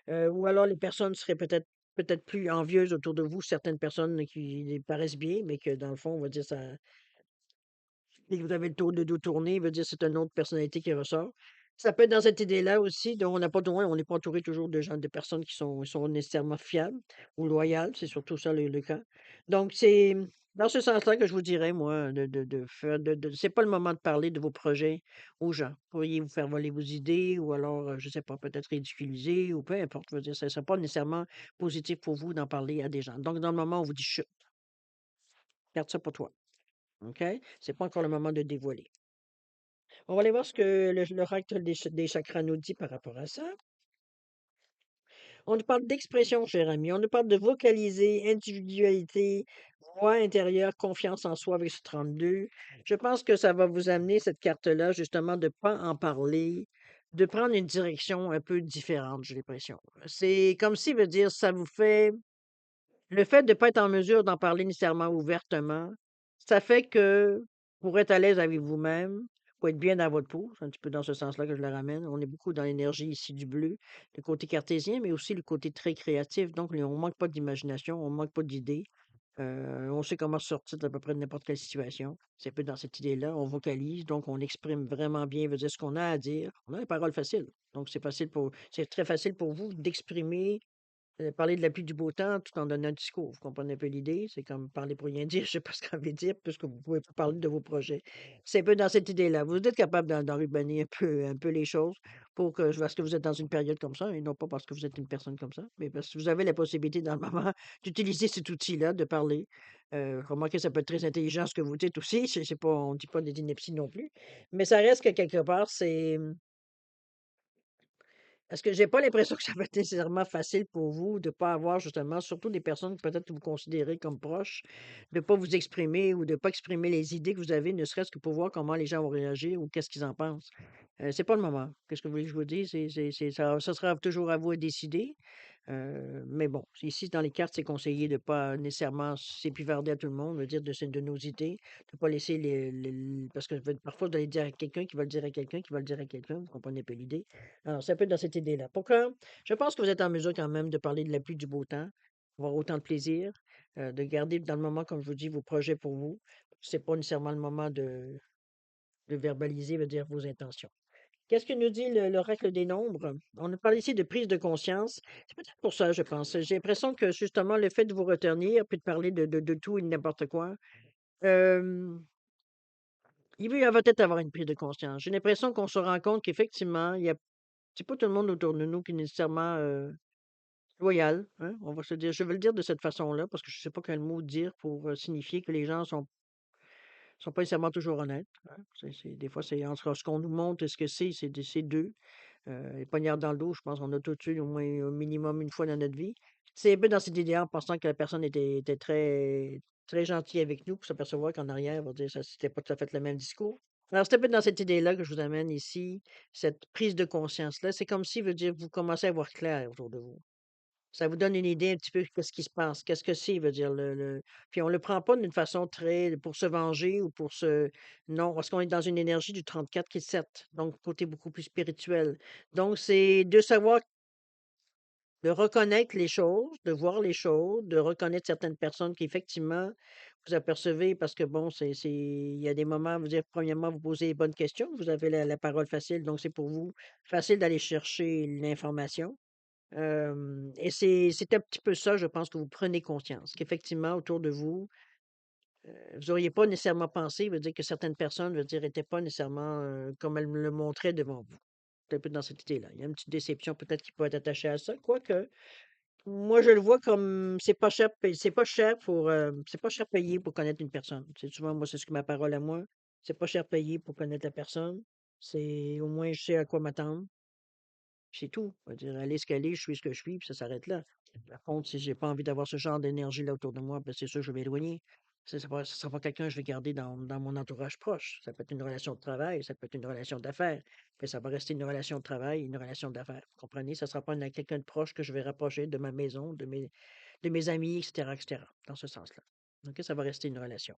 ou alors les personnes seraient peut-être plus envieuses autour de vous, certaines personnes qui les paraissent bien, mais que dans le fond, on va dire ça. Dès que vous avez le dos tourné, veut dire c'est une autre personnalité qui ressort. Ça peut être dans cette idée-là aussi, donc on n'est pas entouré toujours de personnes qui sont nécessairement fiables ou loyales, c'est surtout ça le cas. Donc c'est dans ce sens-là que je vous dirais, moi, de faire c'est pas le moment de parler de vos projets aux gens. Vous pourriez vous faire voler vos idées ou alors, je sais pas, peut-être ridiculiser ou peu importe. Je veux dire, ça ne serait pas nécessairement positif pour vous d'en parler à des gens. Donc dans le moment où on vous dit: «Chut, garde ça pour toi». OK? C'est pas encore le moment de dévoiler. On va aller voir ce que l'oracle des chakras nous dit par rapport à ça. On nous parle d'expression, cher ami. On nous parle de vocaliser, individualité, voix intérieure, confiance en soi avec ce 32. Je pense que ça va vous amener, cette carte-là, justement, de pas en parler, de prendre une direction un peu différente, j'ai l'impression. C'est comme si, veut dire, ça vous fait le fait de pas être en mesure d'en parler nécessairement ouvertement, ça fait que pour être à l'aise avec vous-même, pour être bien dans votre peau, c'est un petit peu dans ce sens-là que je le ramène. On est beaucoup dans l'énergie ici du bleu, le côté cartésien, mais aussi le côté très créatif. Donc, on manque pas d'imagination, on manque pas d'idées. On sait comment sortir d'à peu près de n'importe quelle situation. C'est un peu dans cette idée-là. On vocalise, donc on exprime vraiment bien, veut dire ce qu'on a à dire. On a les paroles faciles. Donc, c'est très facile pour vous d'exprimer parler de la pluie du beau temps tout en donnant un discours. Vous comprenez un peu l'idée? C'est comme parler pour rien dire, je sais pas ce qu'on veut dire, puisque vous pouvez pas parler de vos projets. C'est un peu dans cette idée-là. Vous êtes capable d'enrubanner un peu les choses pour que, parce que vous êtes dans une période comme ça, et non pas parce que vous êtes une personne comme ça, mais parce que vous avez la possibilité dans le moment d'utiliser cet outil-là, de parler. Remarquez, ça peut être très intelligent ce que vous dites aussi. C'est pas, on dit pas des inepties non plus. Mais ça reste que quelque part, c'est, parce que j'ai pas l'impression que ça va être nécessairement facile pour vous de pas avoir justement, surtout des personnes que peut-être que vous considérez comme proches, de pas vous exprimer ou de pas exprimer les idées que vous avez, ne serait-ce que pour voir comment les gens vont réagir ou qu'est-ce qu'ils en pensent. C'est pas le moment. Qu'est-ce que vous voulez que je vous dise? Ça sera toujours à vous à décider. Mais bon, ici, dans les cartes, c'est conseillé de pas nécessairement s'épivarder à tout le monde, de dire de nos idées, de pas laisser parce que parfois, vous allez dire à quelqu'un qui va le dire à quelqu'un qui va le dire à quelqu'un, vous comprenez un peu l'idée. Alors, c'est un peu dans cette idée-là. Pourquoi? Je pense que vous êtes en mesure quand même de parler de la pluie, du beau temps, avoir autant de plaisir, de garder dans le moment, comme je vous dis, vos projets pour vous. C'est pas nécessairement le moment de verbaliser, veut dire vos intentions. Qu'est-ce que nous dit l'oracle des nombres? On nous parle ici de prise de conscience. C'est peut-être pour ça, je pense. J'ai l'impression que justement, le fait de vous retenir, puis de parler de tout et de n'importe quoi, euh, il va peut-être avoir une prise de conscience. J'ai l'impression qu'on se rend compte qu'effectivement, c'est pas tout le monde autour de nous qui est nécessairement loyal, hein, on va se dire. Je vais le dire de cette façon-là, parce que je sais pas quel mot dire pour signifier que les gens sont pas nécessairement toujours honnêtes, hein. Des fois, c'est entre ce qu'on nous montre et ce que c'est deux. Les poignards dans le dos, je pense qu'on a tous eu au moins au minimum une fois dans notre vie. C'est un peu dans cette idée en pensant que la personne était très, très gentille avec nous, pour s'apercevoir qu'en arrière, on va dire, ça c'était pas tout à fait le même discours. Alors, c'est un peu dans cette idée-là que je vous amène ici, cette prise de conscience-là. C'est comme si, veut dire, vous commencez à voir clair autour de vous. Ça vous donne une idée un petit peu qu'est-ce qui se passe, qu'est-ce que c'est, veut dire puis on le prend pas d'une façon très pour se venger ou pour se non, parce qu'on est dans une énergie du 34 qui est 7, donc côté beaucoup plus spirituel. Donc c'est de savoir, de reconnaître les choses, de voir les choses, de reconnaître certaines personnes qui effectivement vous apercevez parce que bon, il y a des moments, vous dire, premièrement, vous posez les bonnes questions, vous avez la parole facile, donc c'est pour vous facile d'aller chercher l'information. Et c'est un petit peu ça, je pense, que vous prenez conscience, qu'effectivement, autour de vous, vous auriez pas nécessairement pensé, veut dire que certaines personnes, veut dire, étaient pas nécessairement, comme elles me le montraient devant vous. C'est un peu dans cette idée-là. Il y a une petite déception peut-être qui peut être attachée à ça, quoique, moi, je le vois comme c'est pas cher payé pour connaître une personne. C'est souvent, moi, c'est ce que ma parole à moi. C'est pas cher payé pour connaître la personne. C'est au moins, je sais à quoi m'attendre. C'est tout. Je veux dire, elle est ce qu'elle est, je suis ce que je suis, puis ça s'arrête là. Par contre, si j'ai pas envie d'avoir ce genre d'énergie-là autour de moi, ben, c'est sûr, je vais m'éloigner. Ce sera pas quelqu'un que je vais garder dans mon entourage proche. Ça peut être une relation de travail, ça peut être une relation d'affaires. Mais ça va rester une relation de travail, une relation d'affaires. Vous comprenez? Ça sera pas quelqu'un de proche que je vais rapprocher de ma maison, de mes amis, etc., dans ce sens-là. OK, ça va rester une relation.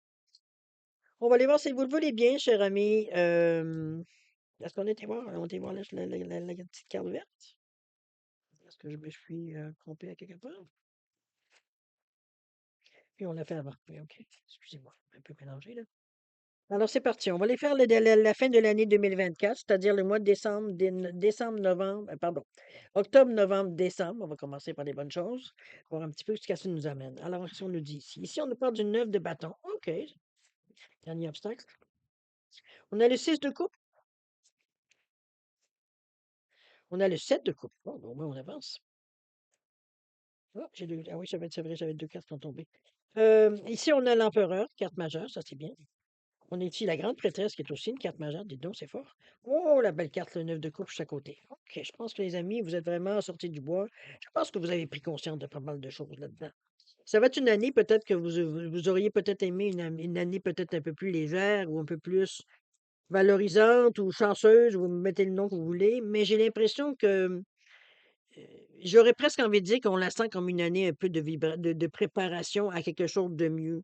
On va aller voir si vous le voulez bien, cher ami. Est-ce qu'on était voir? On était voir la petite carte verte? Est-ce que je me suis trompé à quelque part? Puis on l'a fait avant. Oui, OK. Excusez-moi, un peu mélangé là. Alors c'est parti. On va aller faire la fin de l'année 2024, c'est-à-dire le mois de décembre, décembre, novembre, pardon, octobre, novembre, décembre. On va commencer par les bonnes choses, voir un petit peu ce que ça nous amène. Alors, si on nous dit ici, ici on nous parle d'une 9 de bâton. OK. Dernier obstacle. On a le 6 de coupe. On a le 7 de coupe. Bon, au moins on avance. Ah, ah oui, c'est vrai, j'avais deux cartes qui ont tombé. Ici, on a l'empereur, carte majeure, ça c'est bien. On est ici la grande prêtresse qui est aussi une carte majeure. Dites donc, c'est fort. Oh, la belle carte, le 9 de coupe juste à côté. OK, je pense que les amis, vous êtes vraiment sortis du bois. Je pense que vous avez pris conscience de pas mal de choses là-dedans. Ça va être une année peut-être que vous auriez peut-être aimé une année peut-être un peu plus légère ou un peu plus valorisante ou chanceuse, vous mettez le nom que vous voulez, mais j'ai l'impression que Heu, j'aurais presque envie de dire qu'on la sent comme une année un peu de préparation à quelque chose de mieux.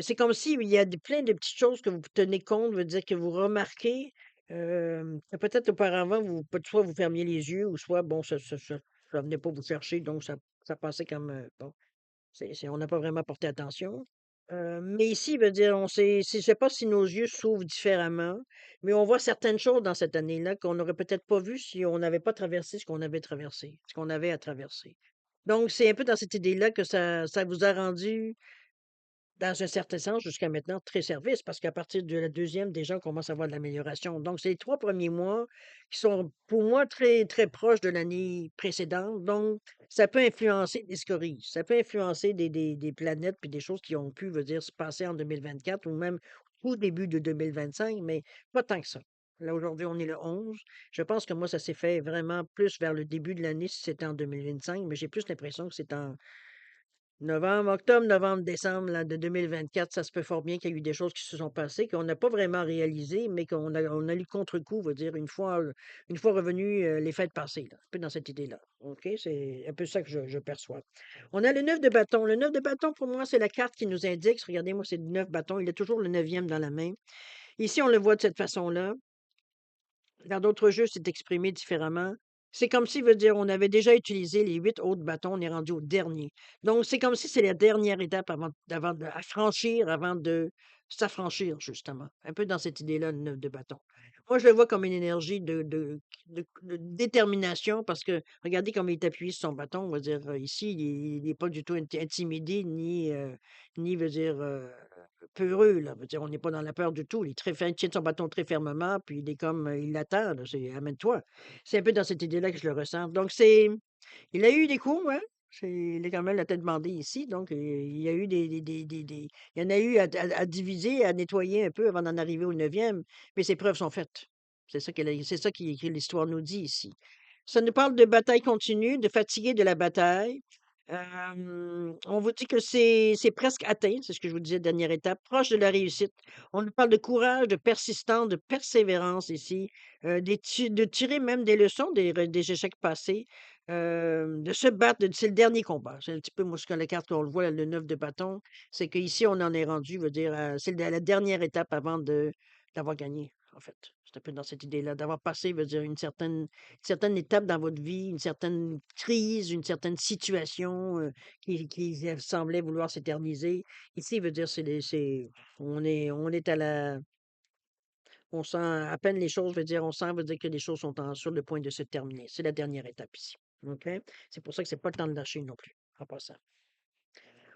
C'est comme s'il y a plein de petites choses que vous tenez compte, veut dire que vous remarquez, que peut-être auparavant vous peut soit vous fermiez les yeux ou soit bon ça venait pas vous chercher donc ça passait comme, bon. On n'a pas vraiment porté attention. Mais ici, veut dire, je sais pas si nos yeux s'ouvrent différemment, mais on voit certaines choses dans cette année-là qu'on n'aurait peut-être pas vues si on n'avait pas traversé ce qu'on avait à traverser. Donc, c'est un peu dans cette idée-là que ça vous a rendu dans un certain sens, jusqu'à maintenant, très service, parce qu'à partir de la deuxième, déjà, on commence à voir de l'amélioration. Donc, c'est les 3 premiers mois qui sont, pour moi, très, très proches de l'année précédente. Donc, ça peut influencer des scories, ça peut influencer des planètes puis des choses qui ont pu, veut dire, se passer en 2024 ou même au début de 2025, mais pas tant que ça. Là, aujourd'hui, on est le 11. Je pense que moi, ça s'est fait vraiment plus vers le début de l'année si c'était en 2025, mais j'ai plus l'impression que c'est en novembre, octobre, novembre, décembre là, de 2024, ça se peut fort bien qu'il y a eu des choses qui se sont passées qu'on n'a pas vraiment réalisées, mais on a eu le contre-coup, veut dire, une fois revenu les fêtes passées, là, un peu dans cette idée-là. OK? C'est un peu ça que je perçois. On a le 9 de bâton. Le 9 de bâton, pour moi, c'est la carte qui nous indique. Regardez, moi, c'est le 9 bâton. Il est toujours le neuvième dans la main. Ici, on le voit de cette façon-là. Dans d'autres jeux, c'est exprimé différemment. C'est comme si, veut dire, on avait déjà utilisé les 8 autres bâtons, on est rendu au dernier. Donc, c'est comme si c'est la dernière étape avant à franchir, avant de s'affranchir, justement. Un peu dans cette idée-là, le 9 de bâton. Moi, je le vois comme une énergie de détermination parce que regardez comme il est appuyé sur son bâton. On va dire, ici, il n'est pas du tout intimidé, ni veut dire, peureux, là. Veut dire, on n'est pas dans la peur du tout. Il est très ferme, il tient son bâton très fermement, puis il est comme, il l'attend, là, c'est «Amène-toi». C'est un peu dans cette idée-là que je le ressens. Donc il a eu des coups, hein. Il est quand même la tête bandée ici, donc il y a eu il y en a eu à diviser, à nettoyer un peu avant d'en arriver au neuvième, mais ses preuves sont faites. C'est ça que l'histoire nous dit ici. Ça nous parle de bataille continue, de fatigué de la bataille. On vous dit que c'est presque atteint, c'est ce que je vous disais, dernière étape, proche de la réussite. On nous parle de courage, de persistance, de persévérance ici, de tirer même des leçons des échecs passés, de se battre, c'est le dernier combat. C'est un petit peu moi ce que la carte qu'on le voit, le 9 de bâton, c'est qu'ici on en est rendu, veut dire, c'est la dernière étape avant d'avoir gagné, en fait. C'est un peu dans cette idée-là, d'avoir passé, veut dire, une certaine étape dans votre vie, une certaine crise, une certaine situation qui semblait vouloir s'éterniser. Ici, veut dire, on est on sent à peine les choses, veut dire, on sent, veut dire que les choses sont sur le point de se terminer. C'est la dernière étape ici. OK? C'est pour ça que c'est pas le temps de lâcher non plus, en passant.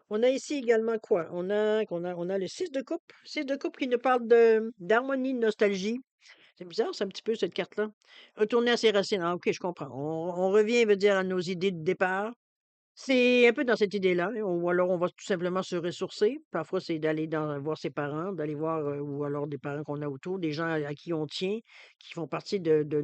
On a ici également quoi? On a le 6 de coupe. 6 de coupe qui nous parle d'harmonie, de nostalgie. C'est bizarre, c'est un petit peu cette carte-là. Retourner à ses racines. Ah, OK, je comprends. On revient, veut dire, à nos idées de départ. C'est un peu dans cette idée-là, hein, ou alors on va tout simplement se ressourcer. Parfois, c'est d'aller voir ses parents, d'aller voir, ou alors des parents qu'on a autour, des gens à qui on tient, qui font partie de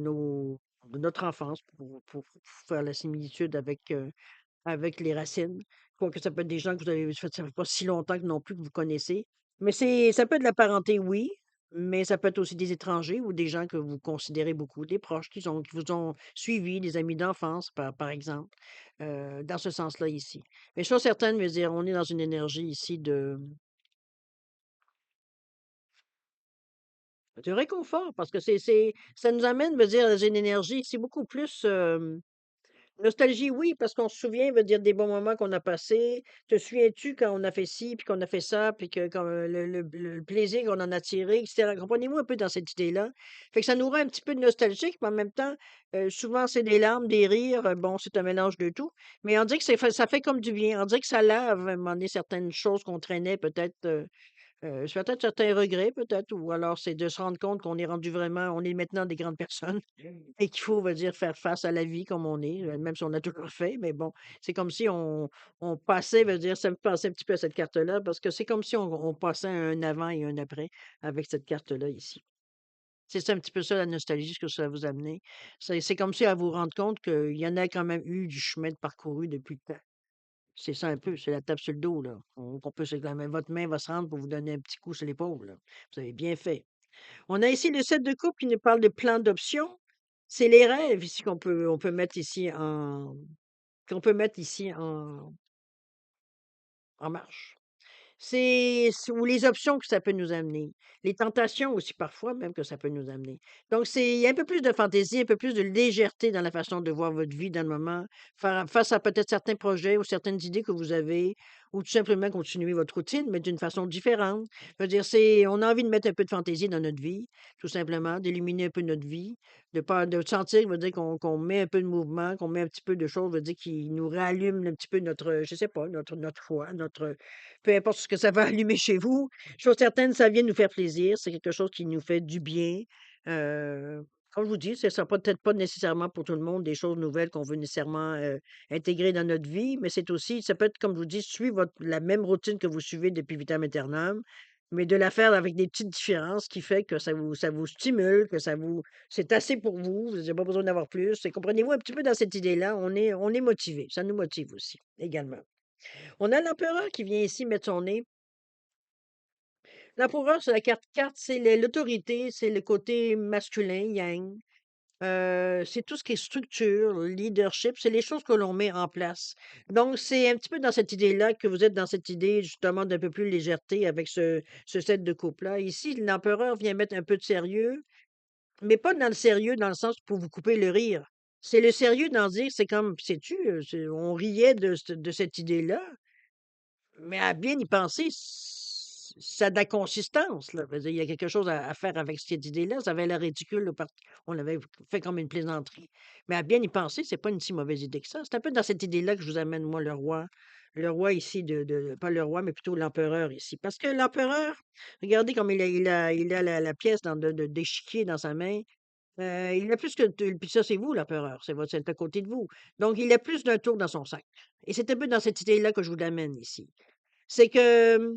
notre enfance pour faire la similitude avec les racines. Quoique ça peut être des gens que ça fait pas si longtemps que non plus que vous connaissez. Mais ça peut être de la parenté, oui, mais ça peut être aussi des étrangers ou des gens que vous considérez beaucoup, des proches qui vous ont suivi, des amis d'enfance, par exemple, dans ce sens-là ici. Mais chose certaine, je veux dire, on est dans une énergie ici de réconfort parce que ça nous amène, veut dire, dans une énergie ici beaucoup plus, nostalgie, oui, parce qu'on se souvient, veut dire des bons moments qu'on a passés. Te souviens-tu quand on a fait ci, puis qu'on a fait ça, puis que quand le plaisir qu'on en a tiré, etc. Comprenez-moi un peu dans cette idée-là. Fait que ça nous rend un petit peu nostalgique, mais en même temps, souvent c'est des larmes, des rires, bon, c'est un mélange de tout. Mais on dirait que ça fait comme du bien. On dirait que ça lave à un moment donné certaines choses qu'on traînait peut-être. C'est peut-être certains regrets peut-être ou alors c'est de se rendre compte qu'on est rendu vraiment on est maintenant des grandes personnes et qu'il faut, on va dire, faire face à la vie comme on est, même si on a toujours fait, mais bon, c'est comme si on passait, veut dire, ça me passait un petit peu à cette carte-là parce que c'est comme si on passait un avant et un après avec cette carte-là ici. C'est ça un petit peu ça la nostalgie, ce que ça vous a amené. C'est comme si à vous rendre compte qu'il y en a quand même eu du chemin de parcouru depuis le temps. C'est ça un peu, c'est la tape sur le dos, là. On peut se la main votre main va se rendre pour vous donner un petit coup sur l'épaule, là. Vous avez bien fait. On a ici le set de coupe qui nous parle de plan d'options. C'est les rêves ici qu'on peut mettre ici en marche. C'est ou les options que ça peut nous amener. Les tentations aussi parfois même que ça peut nous amener. Donc c'est il y a un peu plus de fantaisie, un peu plus de légèreté dans la façon de voir votre vie dans le moment, face à peut-être certains projets ou certaines idées que vous avez ou tout simplement continuer votre routine, mais d'une façon différente. Je veux dire, on a envie de mettre un peu de fantaisie dans notre vie, tout simplement, d'illuminer un peu notre vie, de sentir, veut dire qu'on met un peu de mouvement, qu'on met un petit peu de choses, veut dire qui nous rallume un petit peu notre, je sais pas, notre foi, notre peu importe ce que ça va allumer chez vous, chose certaine, ça vient nous faire plaisir, c'est quelque chose qui nous fait du bien. Comme je vous dis, ce sera peut-être pas nécessairement pour tout le monde des choses nouvelles qu'on veut nécessairement, intégrer dans notre vie, mais c'est aussi ça peut être, comme je vous dis, suivre la même routine que vous suivez depuis vitam aeternam, mais de la faire avec des petites différences qui fait que ça vous stimule, que ça vous c'est assez pour vous, vous avez pas besoin d'avoir plus et comprenez-vous un petit peu dans cette idée-là, on est motivé, ça nous motive aussi, également. On a l'empereur qui vient ici mettre son nez. L'empereur, c'est la carte, c'est l'autorité, c'est le côté masculin, yang. C'est tout ce qui est structure, leadership, c'est les choses que l'on met en place. Donc, c'est un petit peu dans cette idée-là que vous êtes dans cette idée justement d'un peu plus légèreté avec ce set de coupe-là. Ici, l'empereur vient mettre un peu de sérieux, mais pas dans le sérieux dans le sens pour vous couper le rire. C'est le sérieux dans dire, c'est comme, sais-tu, on riait de cette idée-là, mais à bien y penser, ça a de la consistance, là. Je veux dire, il y a quelque chose à faire avec cette idée-là. Ça avait l'air ridicule, là, on avait fait comme une plaisanterie. Mais à bien y penser, c'est pas une si mauvaise idée que ça. C'est un peu dans cette idée-là que je vous amène, moi, le roi. Le roi ici, pas le roi, mais plutôt l'empereur ici. Parce que l'empereur, regardez comme il a la pièce d'échiquier dans sa main. Il a plus que, puis ça, c'est vous, l'empereur. C'est à côté de vous. Donc, il a plus d'un tour dans son sac. Et c'est un peu dans cette idée-là que je vous l'amène ici. C'est que,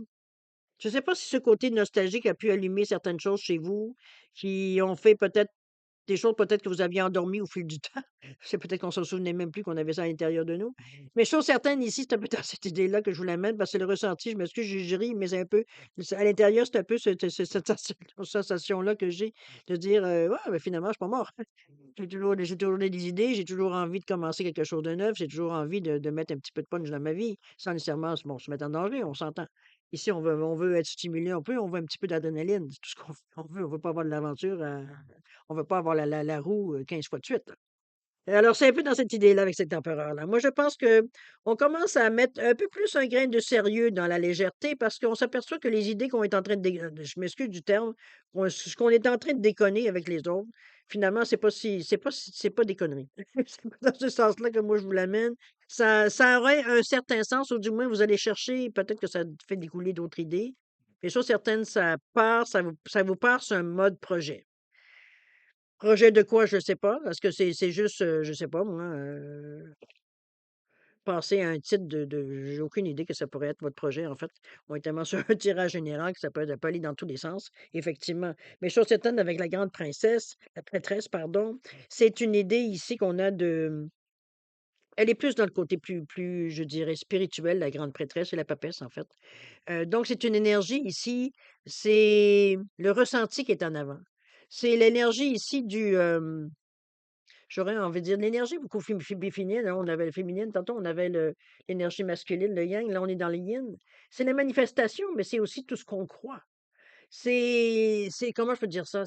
je ne sais pas si ce côté nostalgique a pu allumer certaines choses chez vous, qui ont fait peut-être des choses peut-être que vous aviez endormies au fil du temps. C'est peut-être qu'on ne se souvenait même plus qu'on avait ça à l'intérieur de nous. Mais chose certaine ici, c'est un peu dans cette idée-là que je vous l'amène parce que c'est le ressenti, je m'excuse, je ris, mais c'est un peu à l'intérieur, c'est un peu cette sensation-là que j'ai de dire, «Ouais, ben, finalement, je suis pas mort». J'ai toujours des idées, j'ai toujours envie de commencer quelque chose de neuf, j'ai toujours envie de mettre un petit peu de punch dans ma vie, sans nécessairement bon, se mettre en danger, on s'entend. Ici, on veut être stimulé un peu, on veut un petit peu d'adrénaline, c'est tout ce qu'on veut pas avoir de l'aventure, on veut pas avoir la roue, 15 fois de suite, là. Et alors, c'est un peu dans cette idée-là avec cet empereur-là. Moi, je pense que on commence à mettre un peu plus un grain de sérieux dans la légèreté parce qu'on s'aperçoit que les idées qu'on est en train je m'excuse du terme, ce qu'on est en train de déconner avec les autres, finalement, c'est pas des conneries. C'est pas dans ce sens-là que moi je vous l'amène. Ça aurait un certain sens, ou du moins vous allez chercher, peut-être que ça fait découler d'autres idées. Les choses certaines, ça vous part sur un mode projet. Projet de quoi? Je sais pas. Est-ce que c'est juste, je sais pas moi, penser à un titre j'ai aucune idée que ça pourrait être votre projet, en fait. On est tellement sur un tirage général que ça peut aller dans tous les sens, effectivement. Mais chose certaine, avec la grande princesse, la prêtresse, pardon, c'est une idée ici qu'on a elle est plus dans le côté plus, je dirais, spirituel, la grande prêtresse et la papesse, en fait. Donc c'est une énergie ici, c'est le ressenti qui est en avant. C'est l'énergie ici j'aurais envie de dire l'énergie beaucoup féminine, hein, on avait le féminine, tantôt on avait l'énergie masculine, le yang, là on est dans le yin. C'est la manifestation, mais c'est aussi tout ce qu'on croit. Comment je peux dire ça?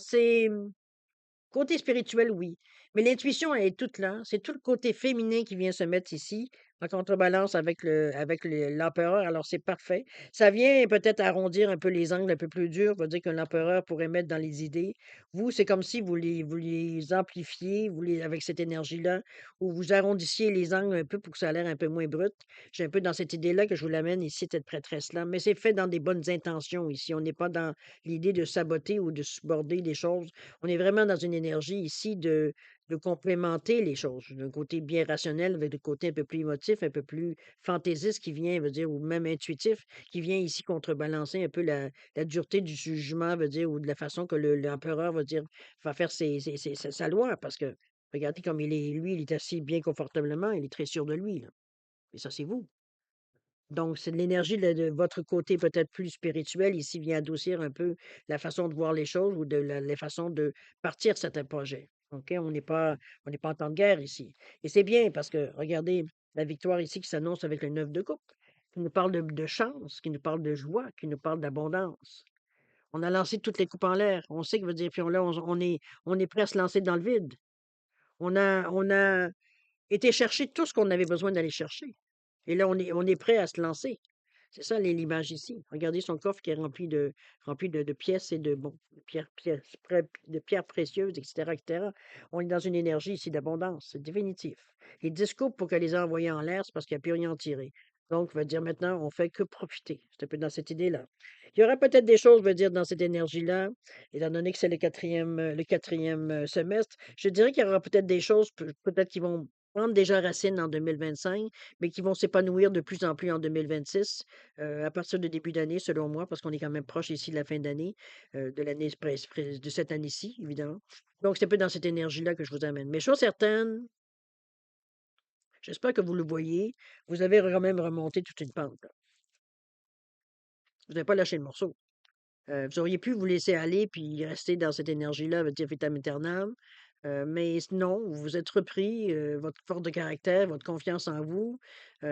Côté spirituel, oui. Mais l'intuition, elle est toute là. C'est tout le côté féminin qui vient se mettre ici en contrebalance avec l'empereur, alors c'est parfait. Ça vient peut-être arrondir un peu les angles un peu plus durs, veut dire que l'empereur pourrait mettre dans les idées. Vous, c'est comme si vous les amplifiez, avec cette énergie-là, ou vous arrondissiez les angles un peu pour que ça a l'air un peu moins brut. J'ai un peu dans cette idée-là que je vous l'amène ici, cette prêtresse-là. Mais c'est fait dans des bonnes intentions ici. On n'est pas dans l'idée de saboter ou de suborder les choses. On est vraiment dans une énergie ici de complémenter les choses, d'un côté bien rationnel avec le côté un peu plus émotif, un peu plus fantaisiste qui vient, veut dire, ou même intuitif, qui vient ici contrebalancer un peu la dureté du jugement, veut dire, ou de la façon que l'empereur, veut dire, va faire sa loi, parce que regardez comme lui, il est assis bien confortablement, il est très sûr de lui, là. Et ça, c'est vous. Donc, c'est de l'énergie de votre côté peut-être plus spirituel ici vient adoucir un peu la façon de voir les choses ou de la façon de partir certains projets. OK? On n'est pas en temps de guerre ici. Et c'est bien parce que regardez la victoire ici qui s'annonce avec le 9 de coupe, qui nous parle de chance, qui nous parle de joie, qui nous parle d'abondance. On a lancé toutes les coupes en l'air. On sait que veut dire, puis là, on est prêt à se lancer dans le vide. On a été chercher tout ce qu'on avait besoin d'aller chercher. Et là, on est prêt à se lancer. C'est ça l'image ici. Regardez son coffre qui est rempli de pièces et de pierres précieuses, etc., etc. On est dans une énergie ici d'abondance, c'est définitif. Et 10 coupes pour qu'elle les a envoyés en l'air, c'est parce qu'il n'y a plus rien à tirer. Donc, veut dire maintenant, on fait que profiter. C'est un peu dans cette idée-là. Il y aura peut-être des choses, veut dire, dans cette énergie-là, étant donné que c'est le quatrième semestre. Je dirais qu'il y aura peut-être des choses, peut-être qui vont prendre déjà racine en 2025, mais qui vont s'épanouir de plus en plus en 2026 à partir de début d'année, selon moi, parce qu'on est quand même proche ici de la fin d'année, de cette année-ci, évidemment. Donc, c'est un peu dans cette énergie-là que je vous amène. Mais chose certaine, j'espère que vous le voyez, vous avez quand même remonté toute une pente, là. Vous n'avez pas lâché le morceau. Vous auriez pu vous laisser aller puis rester dans cette énergie-là, votre vitam aeternam, non, vous vous êtes repris, votre force de caractère, votre confiance en vous,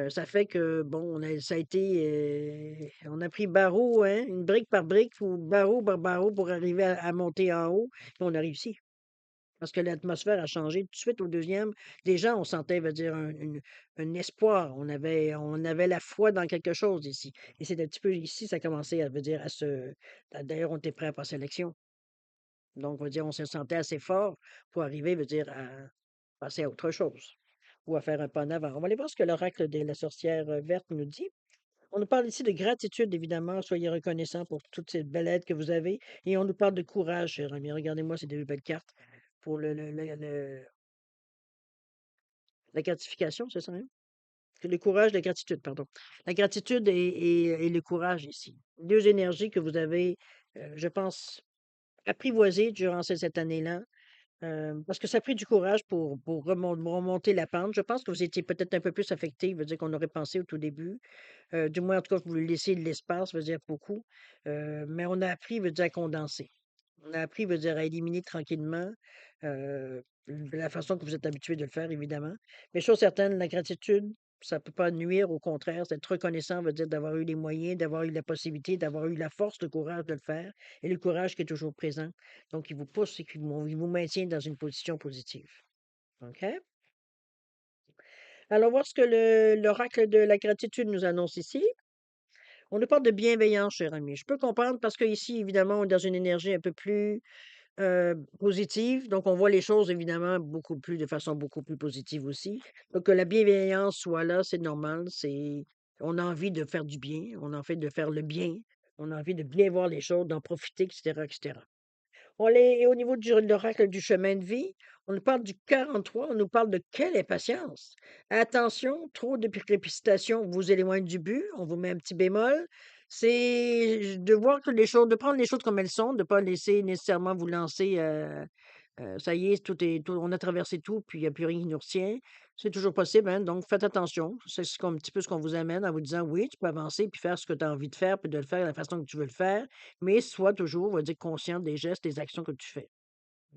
ça fait que bon, on a pris barreau, hein, une brique par brique ou barreau par barreau pour arriver à monter en haut, et on a réussi. Parce que l'atmosphère a changé tout de suite au deuxième. Les gens, on sentait, veut dire, un espoir. On avait la foi dans quelque chose ici. Et c'est un petit peu ici, ça a commencé à, veut dire, d'ailleurs, on était prêt à passer à l'élection. Donc, veut dire, on se sentait assez fort pour arriver, veut dire, à passer à autre chose ou à faire un pas en avant. On va aller voir ce que l'oracle de la sorcière verte nous dit. On nous parle ici de gratitude, évidemment. Soyez reconnaissants pour toute cette belle aide que vous avez. Et on nous parle de courage, cher ami. Regardez-moi ces deux belles cartes pour la gratification, c'est ça, hein? C'est le courage, la gratitude, pardon. La gratitude et le courage ici. Deux énergies que vous avez, je pense, apprivoisées durant cette année-là. Parce que ça a pris du courage pour remonter la pente. Je pense que vous étiez peut-être un peu plus affecté, veut dire qu'on aurait pensé au tout début. Du moins, en tout cas, vous lui laissez de l'espace, veut dire beaucoup. Mais on a appris, veut dire à condenser. On a appris, veut dire à éliminer tranquillement, de la façon que vous êtes habitué de le faire, évidemment. Mais chose certaine, la gratitude, ça peut pas nuire, au contraire, c'est être reconnaissant veut dire d'avoir eu les moyens, d'avoir eu la possibilité, d'avoir eu la force, le courage de le faire, et le courage qui est toujours présent. Donc, il vous pousse et il vous maintient dans une position positive. OK? Alors, voir ce que l'oracle de la gratitude nous annonce ici. On nous parle de bienveillance, cher ami. Je peux comprendre parce qu'ici, évidemment, on est dans une énergie un peu plus positive. Donc, on voit les choses, évidemment, de façon beaucoup plus positive aussi. Donc, que la bienveillance soit là, c'est normal. On a envie de faire du bien. On a envie de faire le bien. On a envie de bien voir les choses, d'en profiter, etc., etc. Et au niveau de l'oracle du chemin de vie, on nous parle du 43, on nous parle de quelle impatience. Attention, trop de précipitation vous éloigne du but, on vous met un petit bémol. C'est de voir que de prendre les choses comme elles sont, de ne pas laisser nécessairement vous lancer. Ça y est, on a traversé tout, puis il n'y a plus rien qui nous retient. C'est toujours possible, hein, donc faites attention. C'est un petit peu ce qu'on vous amène en vous disant oui, tu peux avancer puis faire ce que tu as envie de faire, puis de le faire de la façon que tu veux le faire, mais sois toujours, on va dire, conscient des gestes, des actions que tu fais.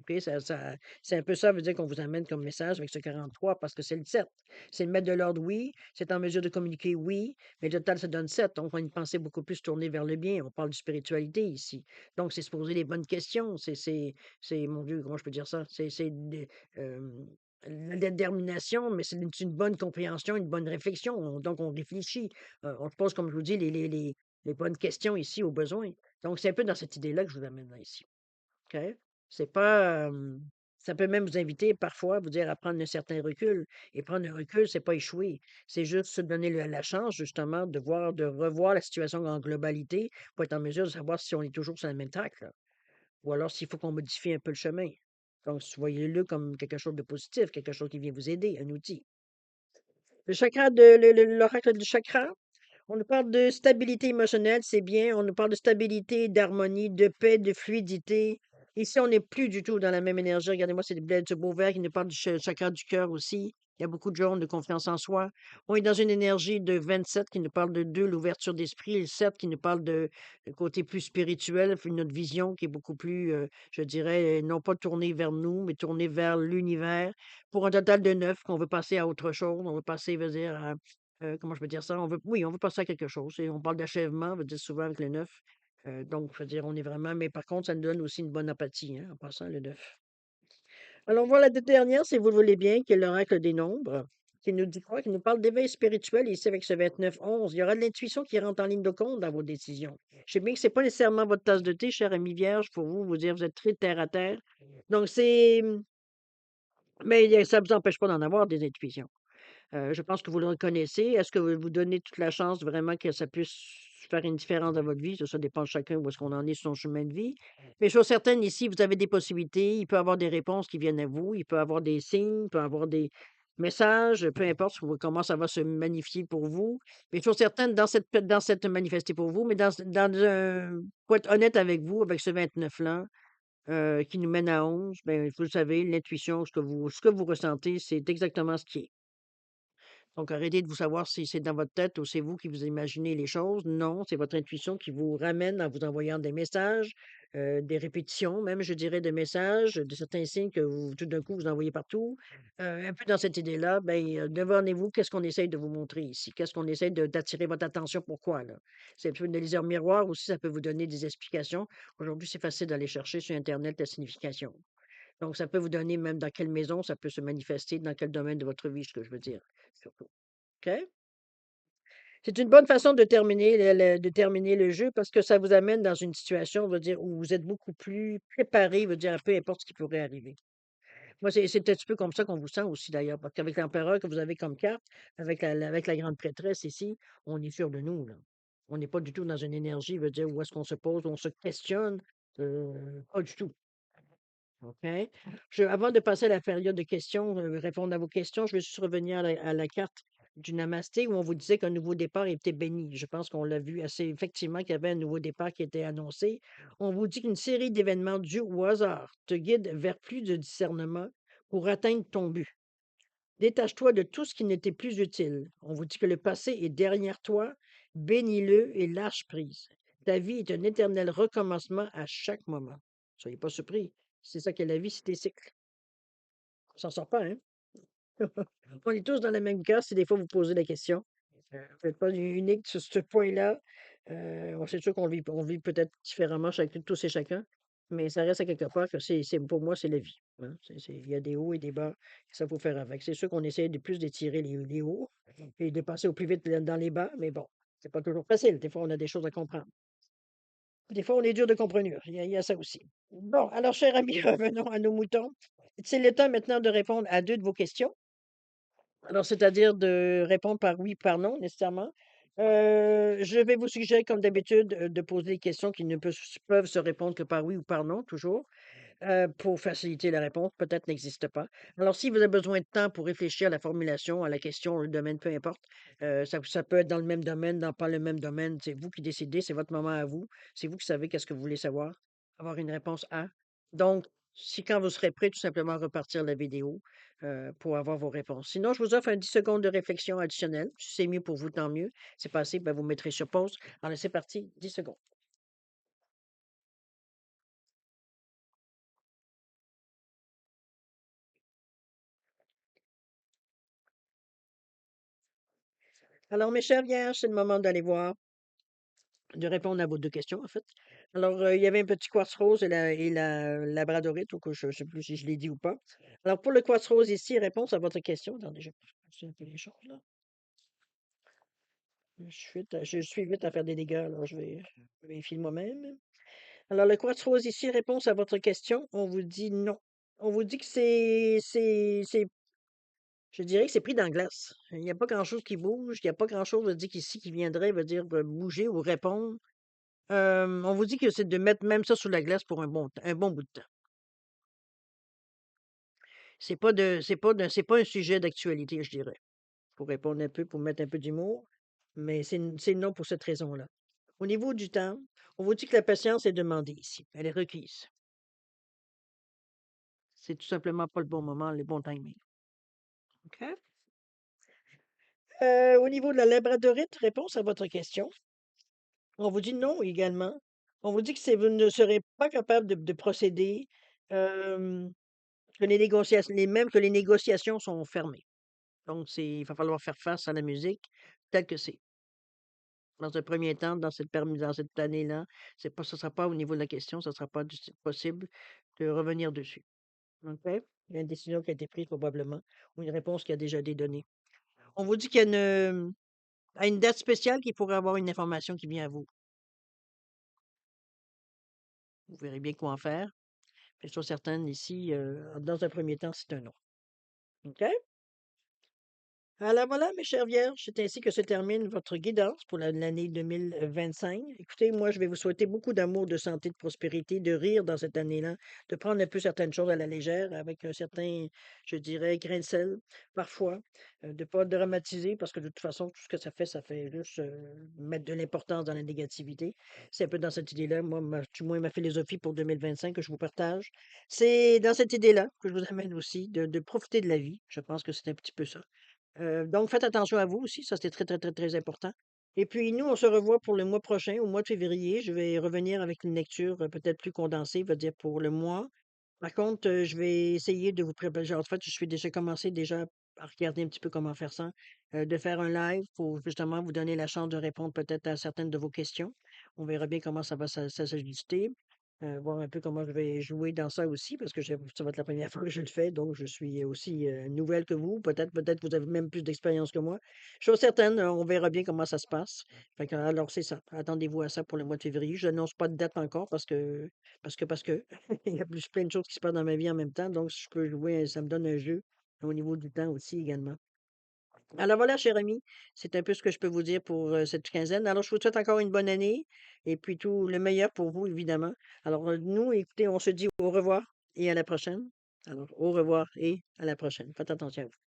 OK? C'est un peu ça, veut dire qu'on vous amène comme message avec ce 43 parce que c'est le 7. C'est le mettre de l'ordre, oui. C'est en mesure de communiquer, oui. Mais le total, ça donne 7. Donc, on a une pensée beaucoup plus tournée vers le bien. On parle de spiritualité ici. Donc, c'est se poser les bonnes questions. Mon Dieu, comment je peux dire ça? la détermination, mais c'est une bonne compréhension, une bonne réflexion. Donc, on réfléchit. On se pose, comme je vous dis, les bonnes questions ici au besoin. Donc, c'est un peu dans cette idée-là que je vous amène là, ici. OK? C'est pas, ça peut même vous inviter parfois à vous dire à prendre un certain recul. Et prendre un recul, c'est pas échouer. C'est juste se donner la chance, justement, de revoir la situation en globalité pour être en mesure de savoir si on est toujours sur la même track, là. Ou alors s'il faut qu'on modifie un peu le chemin. Donc, voyez-le comme quelque chose de positif, quelque chose qui vient vous aider, un outil. L'oracle du chakra, on nous parle de stabilité émotionnelle, c'est bien. On nous parle de stabilité, d'harmonie, de paix, de fluidité. Ici, on n'est plus du tout dans la même énergie. Regardez-moi, c'est ce beau vert qui nous parle du chakra du cœur aussi. Il y a beaucoup de gens de confiance en soi. On est dans une énergie de 27 qui nous parle de 2, l'ouverture d'esprit, et le 7 qui nous parle de côté plus spirituel, puis notre vision qui est beaucoup plus, je dirais, non pas tournée vers nous, mais tournée vers l'univers. Pour un total de 9, qu'on veut passer à autre chose. On veut passer, veut dire, comment je peux dire ça? On veut passer à quelque chose et on parle d'achèvement, on veut dire souvent avec le 9. Donc, je veux dire, on est vraiment mais par contre, ça nous donne aussi une bonne apathie, hein, en passant, le 9. Alors voilà, la dernière, si vous le voulez bien, qui est l'oracle des nombres, qui nous dit quoi? Qui nous parle d'éveil spirituel ici avec ce 29-11. Il y aura de l'intuition qui rentre en ligne de compte dans vos décisions. Je sais bien que c'est pas nécessairement votre tasse de thé, cher ami vierge, pour vous, vous dire vous êtes très terre à terre. Donc mais ça ne vous empêche pas d'en avoir des intuitions. Je pense que vous le reconnaissez. Est-ce que vous vous donnez toute la chance vraiment que ça puisse faire une différence dans votre vie? Ça dépend de chacun où est-ce qu'on en est sur son chemin de vie. Mais chose certaine, ici, vous avez des possibilités. Il peut y avoir des réponses qui viennent à vous. Il peut y avoir des signes, il peut y avoir des messages, peu importe comment ça va se magnifier pour vous. Mais chose certaine, dans cette manifesté pour vous, mais pour être honnête avec vous, avec ce 29-là, qui nous mène à 11, ben, vous le savez, l'intuition, ce que vous ressentez, c'est exactement ce qui est. Donc, arrêtez de vous savoir si c'est dans votre tête ou c'est vous qui vous imaginez les choses. Non, c'est votre intuition qui vous ramène en vous envoyant des messages, des répétitions, même, je dirais, de messages, de certains signes que tout d'un coup, vous envoyez partout. Un peu dans cette idée-là, ben, demandez-vous qu'est-ce qu'on essaye de vous montrer ici? Qu'est-ce qu'on essaye d'attirer votre attention? Pourquoi, là? C'est un peu une analyse en miroir aussi, ça peut vous donner des explications. Aujourd'hui, c'est facile d'aller chercher sur Internet la signification. Donc, ça peut vous donner même dans quelle maison ça peut se manifester, dans quel domaine de votre vie, ce que je veux dire, surtout. OK? C'est une bonne façon de terminer le jeu parce que ça vous amène dans une situation, on va dire, où vous êtes beaucoup plus préparé, veut dire, à peu importe ce qui pourrait arriver. Moi, c'est un petit peu comme ça qu'on vous sent aussi d'ailleurs, parce qu'avec l'empereur que vous avez comme carte, avec la grande prêtresse ici, on est sûr de nous, là. On n'est pas du tout dans une énergie, veut dire, où est-ce qu'on se pose, on se questionne, pas du tout. OK. Avant de passer à la période de questions, répondre à vos questions, je veux juste revenir à la carte du Namasté où on vous disait qu'un nouveau départ était béni. Je pense qu'on l'a vu assez effectivement qu'il y avait un nouveau départ qui était annoncé. On vous dit qu'une série d'événements dus au hasard te guide vers plus de discernement pour atteindre ton but. Détache-toi de tout ce qui n'était plus utile. On vous dit que le passé est derrière toi. Bénis-le et lâche prise. Ta vie est un éternel recommencement à chaque moment. Soyez pas surpris. C'est ça qu'est la vie, c'est des cycles. On s'en sort pas, hein? On est tous dans la même case si des fois vous posez la question. Vous n'êtes pas unique sur ce point-là. C'est sûr qu'on vit peut-être différemment chacun, tous et chacun, mais ça reste à quelque part que pour moi, c'est la vie. Hein. Il y a des hauts et des bas, et ça faut faire avec. C'est sûr qu'on essaie de plus d'étirer les hauts et de passer au plus vite dans les bas, mais bon, c'est pas toujours facile. Des fois, on a des choses à comprendre. Des fois, on est dur de comprendre. Il y a ça aussi. Bon, alors, cher ami, revenons à nos moutons. C'est le temps maintenant de répondre à deux de vos questions. Alors, c'est-à-dire de répondre par oui, par non, nécessairement. Je vais vous suggérer, comme d'habitude, de poser des questions qui ne peuvent se répondre que par oui ou par non, toujours, pour faciliter la réponse. Peut-être n'existe pas. Alors, si vous avez besoin de temps pour réfléchir à la formulation, à la question, le domaine, peu importe, ça peut être dans le même domaine, dans pas le même domaine. C'est vous qui décidez, c'est votre moment à vous. C'est vous qui savez qu'est-ce que vous voulez savoir. Avoir une réponse à. Donc, si quand vous serez prêt, tout simplement repartir la vidéo pour avoir vos réponses. Sinon, je vous offre un 10 secondes de réflexion additionnelle. Si c'est mieux pour vous, tant mieux. C'est passé, ben, vous mettrez sur pause. Alors, c'est parti, 10 secondes. Alors, mes chers vierges, c'est le moment d'aller voir, de répondre à vos deux questions, en fait. Alors, il y avait un petit quartz rose et la labradorite, ou que je ne sais plus si je l'ai dit ou pas. Alors, pour le quartz rose ici, réponse à votre question. Attendez, je un peu les choses, là. Je suis vite à faire des dégâts, alors je vais vérifier moi-même. Alors, le quartz rose ici, réponse à votre question, on vous dit non. On vous dit que je dirais que c'est pris dans la glace. Il n'y a pas grand-chose qui bouge, il n'y a pas grand-chose, veut dire qu'ici, qui viendrait, veut dire bouger ou répondre. On vous dit que c'est de mettre même ça sous la glace pour un bon bout de temps. C'est pas un sujet d'actualité, je dirais, pour répondre un peu, pour mettre un peu d'humour, mais c'est non pour cette raison-là. Au niveau du temps, on vous dit que la patience est demandée ici. Elle est requise. C'est tout simplement pas le bon moment, le bon timing. OK? Au niveau de la labradorite, réponse à votre question, on vous dit non également. On vous dit que vous ne serez pas capable de procéder, hem, que les négociations, même que les négociations sont fermées. Donc, il va falloir faire face à la musique telle que c'est. Dans un premier temps, dans cette année-là, ce ne sera pas au niveau de la question, ce ne sera pas possible de revenir dessus. OK? Il y a une décision qui a été prise probablement, ou une réponse qui a déjà été donnée. On vous dit qu'il y a à une date spéciale qu'il pourrait avoir une information qui vient à vous. Vous verrez bien quoi en faire. Mais je suis certaine ici, dans un premier temps, c'est un non. OK? Alors voilà, mes chères vierges, c'est ainsi que se termine votre guidance pour l'année 2025. Écoutez, moi, je vais vous souhaiter beaucoup d'amour, de santé, de prospérité, de rire dans cette année-là, de prendre un peu certaines choses à la légère, avec un certain, je dirais, grain de sel, parfois, de pas dramatiser, parce que de toute façon, tout ce que ça fait juste mettre de l'importance dans la négativité. C'est un peu dans cette idée-là, moi, du moins ma philosophie pour 2025 que je vous partage. C'est dans cette idée-là que je vous amène aussi, de profiter de la vie. Je pense que c'est un petit peu ça. Donc faites attention à vous aussi, ça c'est très, très, très, très important. Et puis nous, on se revoit pour le mois prochain, au mois de février. Je vais revenir avec une lecture peut-être plus condensée, veut dire pour le mois. Par contre, je vais essayer de vous préparer. En fait, je suis déjà commencé déjà à regarder un petit peu comment faire ça, de faire un live pour justement vous donner la chance de répondre peut-être à certaines de vos questions. On verra bien comment ça va s'ajuster. Voir un peu comment je vais jouer dans ça aussi, parce que ça va être la première fois que je le fais, donc je suis aussi nouvelle que vous. Peut-être vous avez même plus d'expérience que moi. Chose certaine, on verra bien comment ça se passe. Alors c'est ça. Attendez-vous à ça pour le mois de février. Je n'annonce pas de date encore parce que il y a plein de choses qui se passent dans ma vie en même temps, donc si je peux jouer, ça me donne un jeu au niveau du temps aussi également. Alors voilà, cher ami, c'est un peu ce que je peux vous dire pour cette quinzaine. Alors, je vous souhaite encore une bonne année et puis tout le meilleur pour vous, évidemment. Alors, nous, écoutez, on se dit au revoir et à la prochaine. Alors, au revoir et à la prochaine. Faites attention à vous.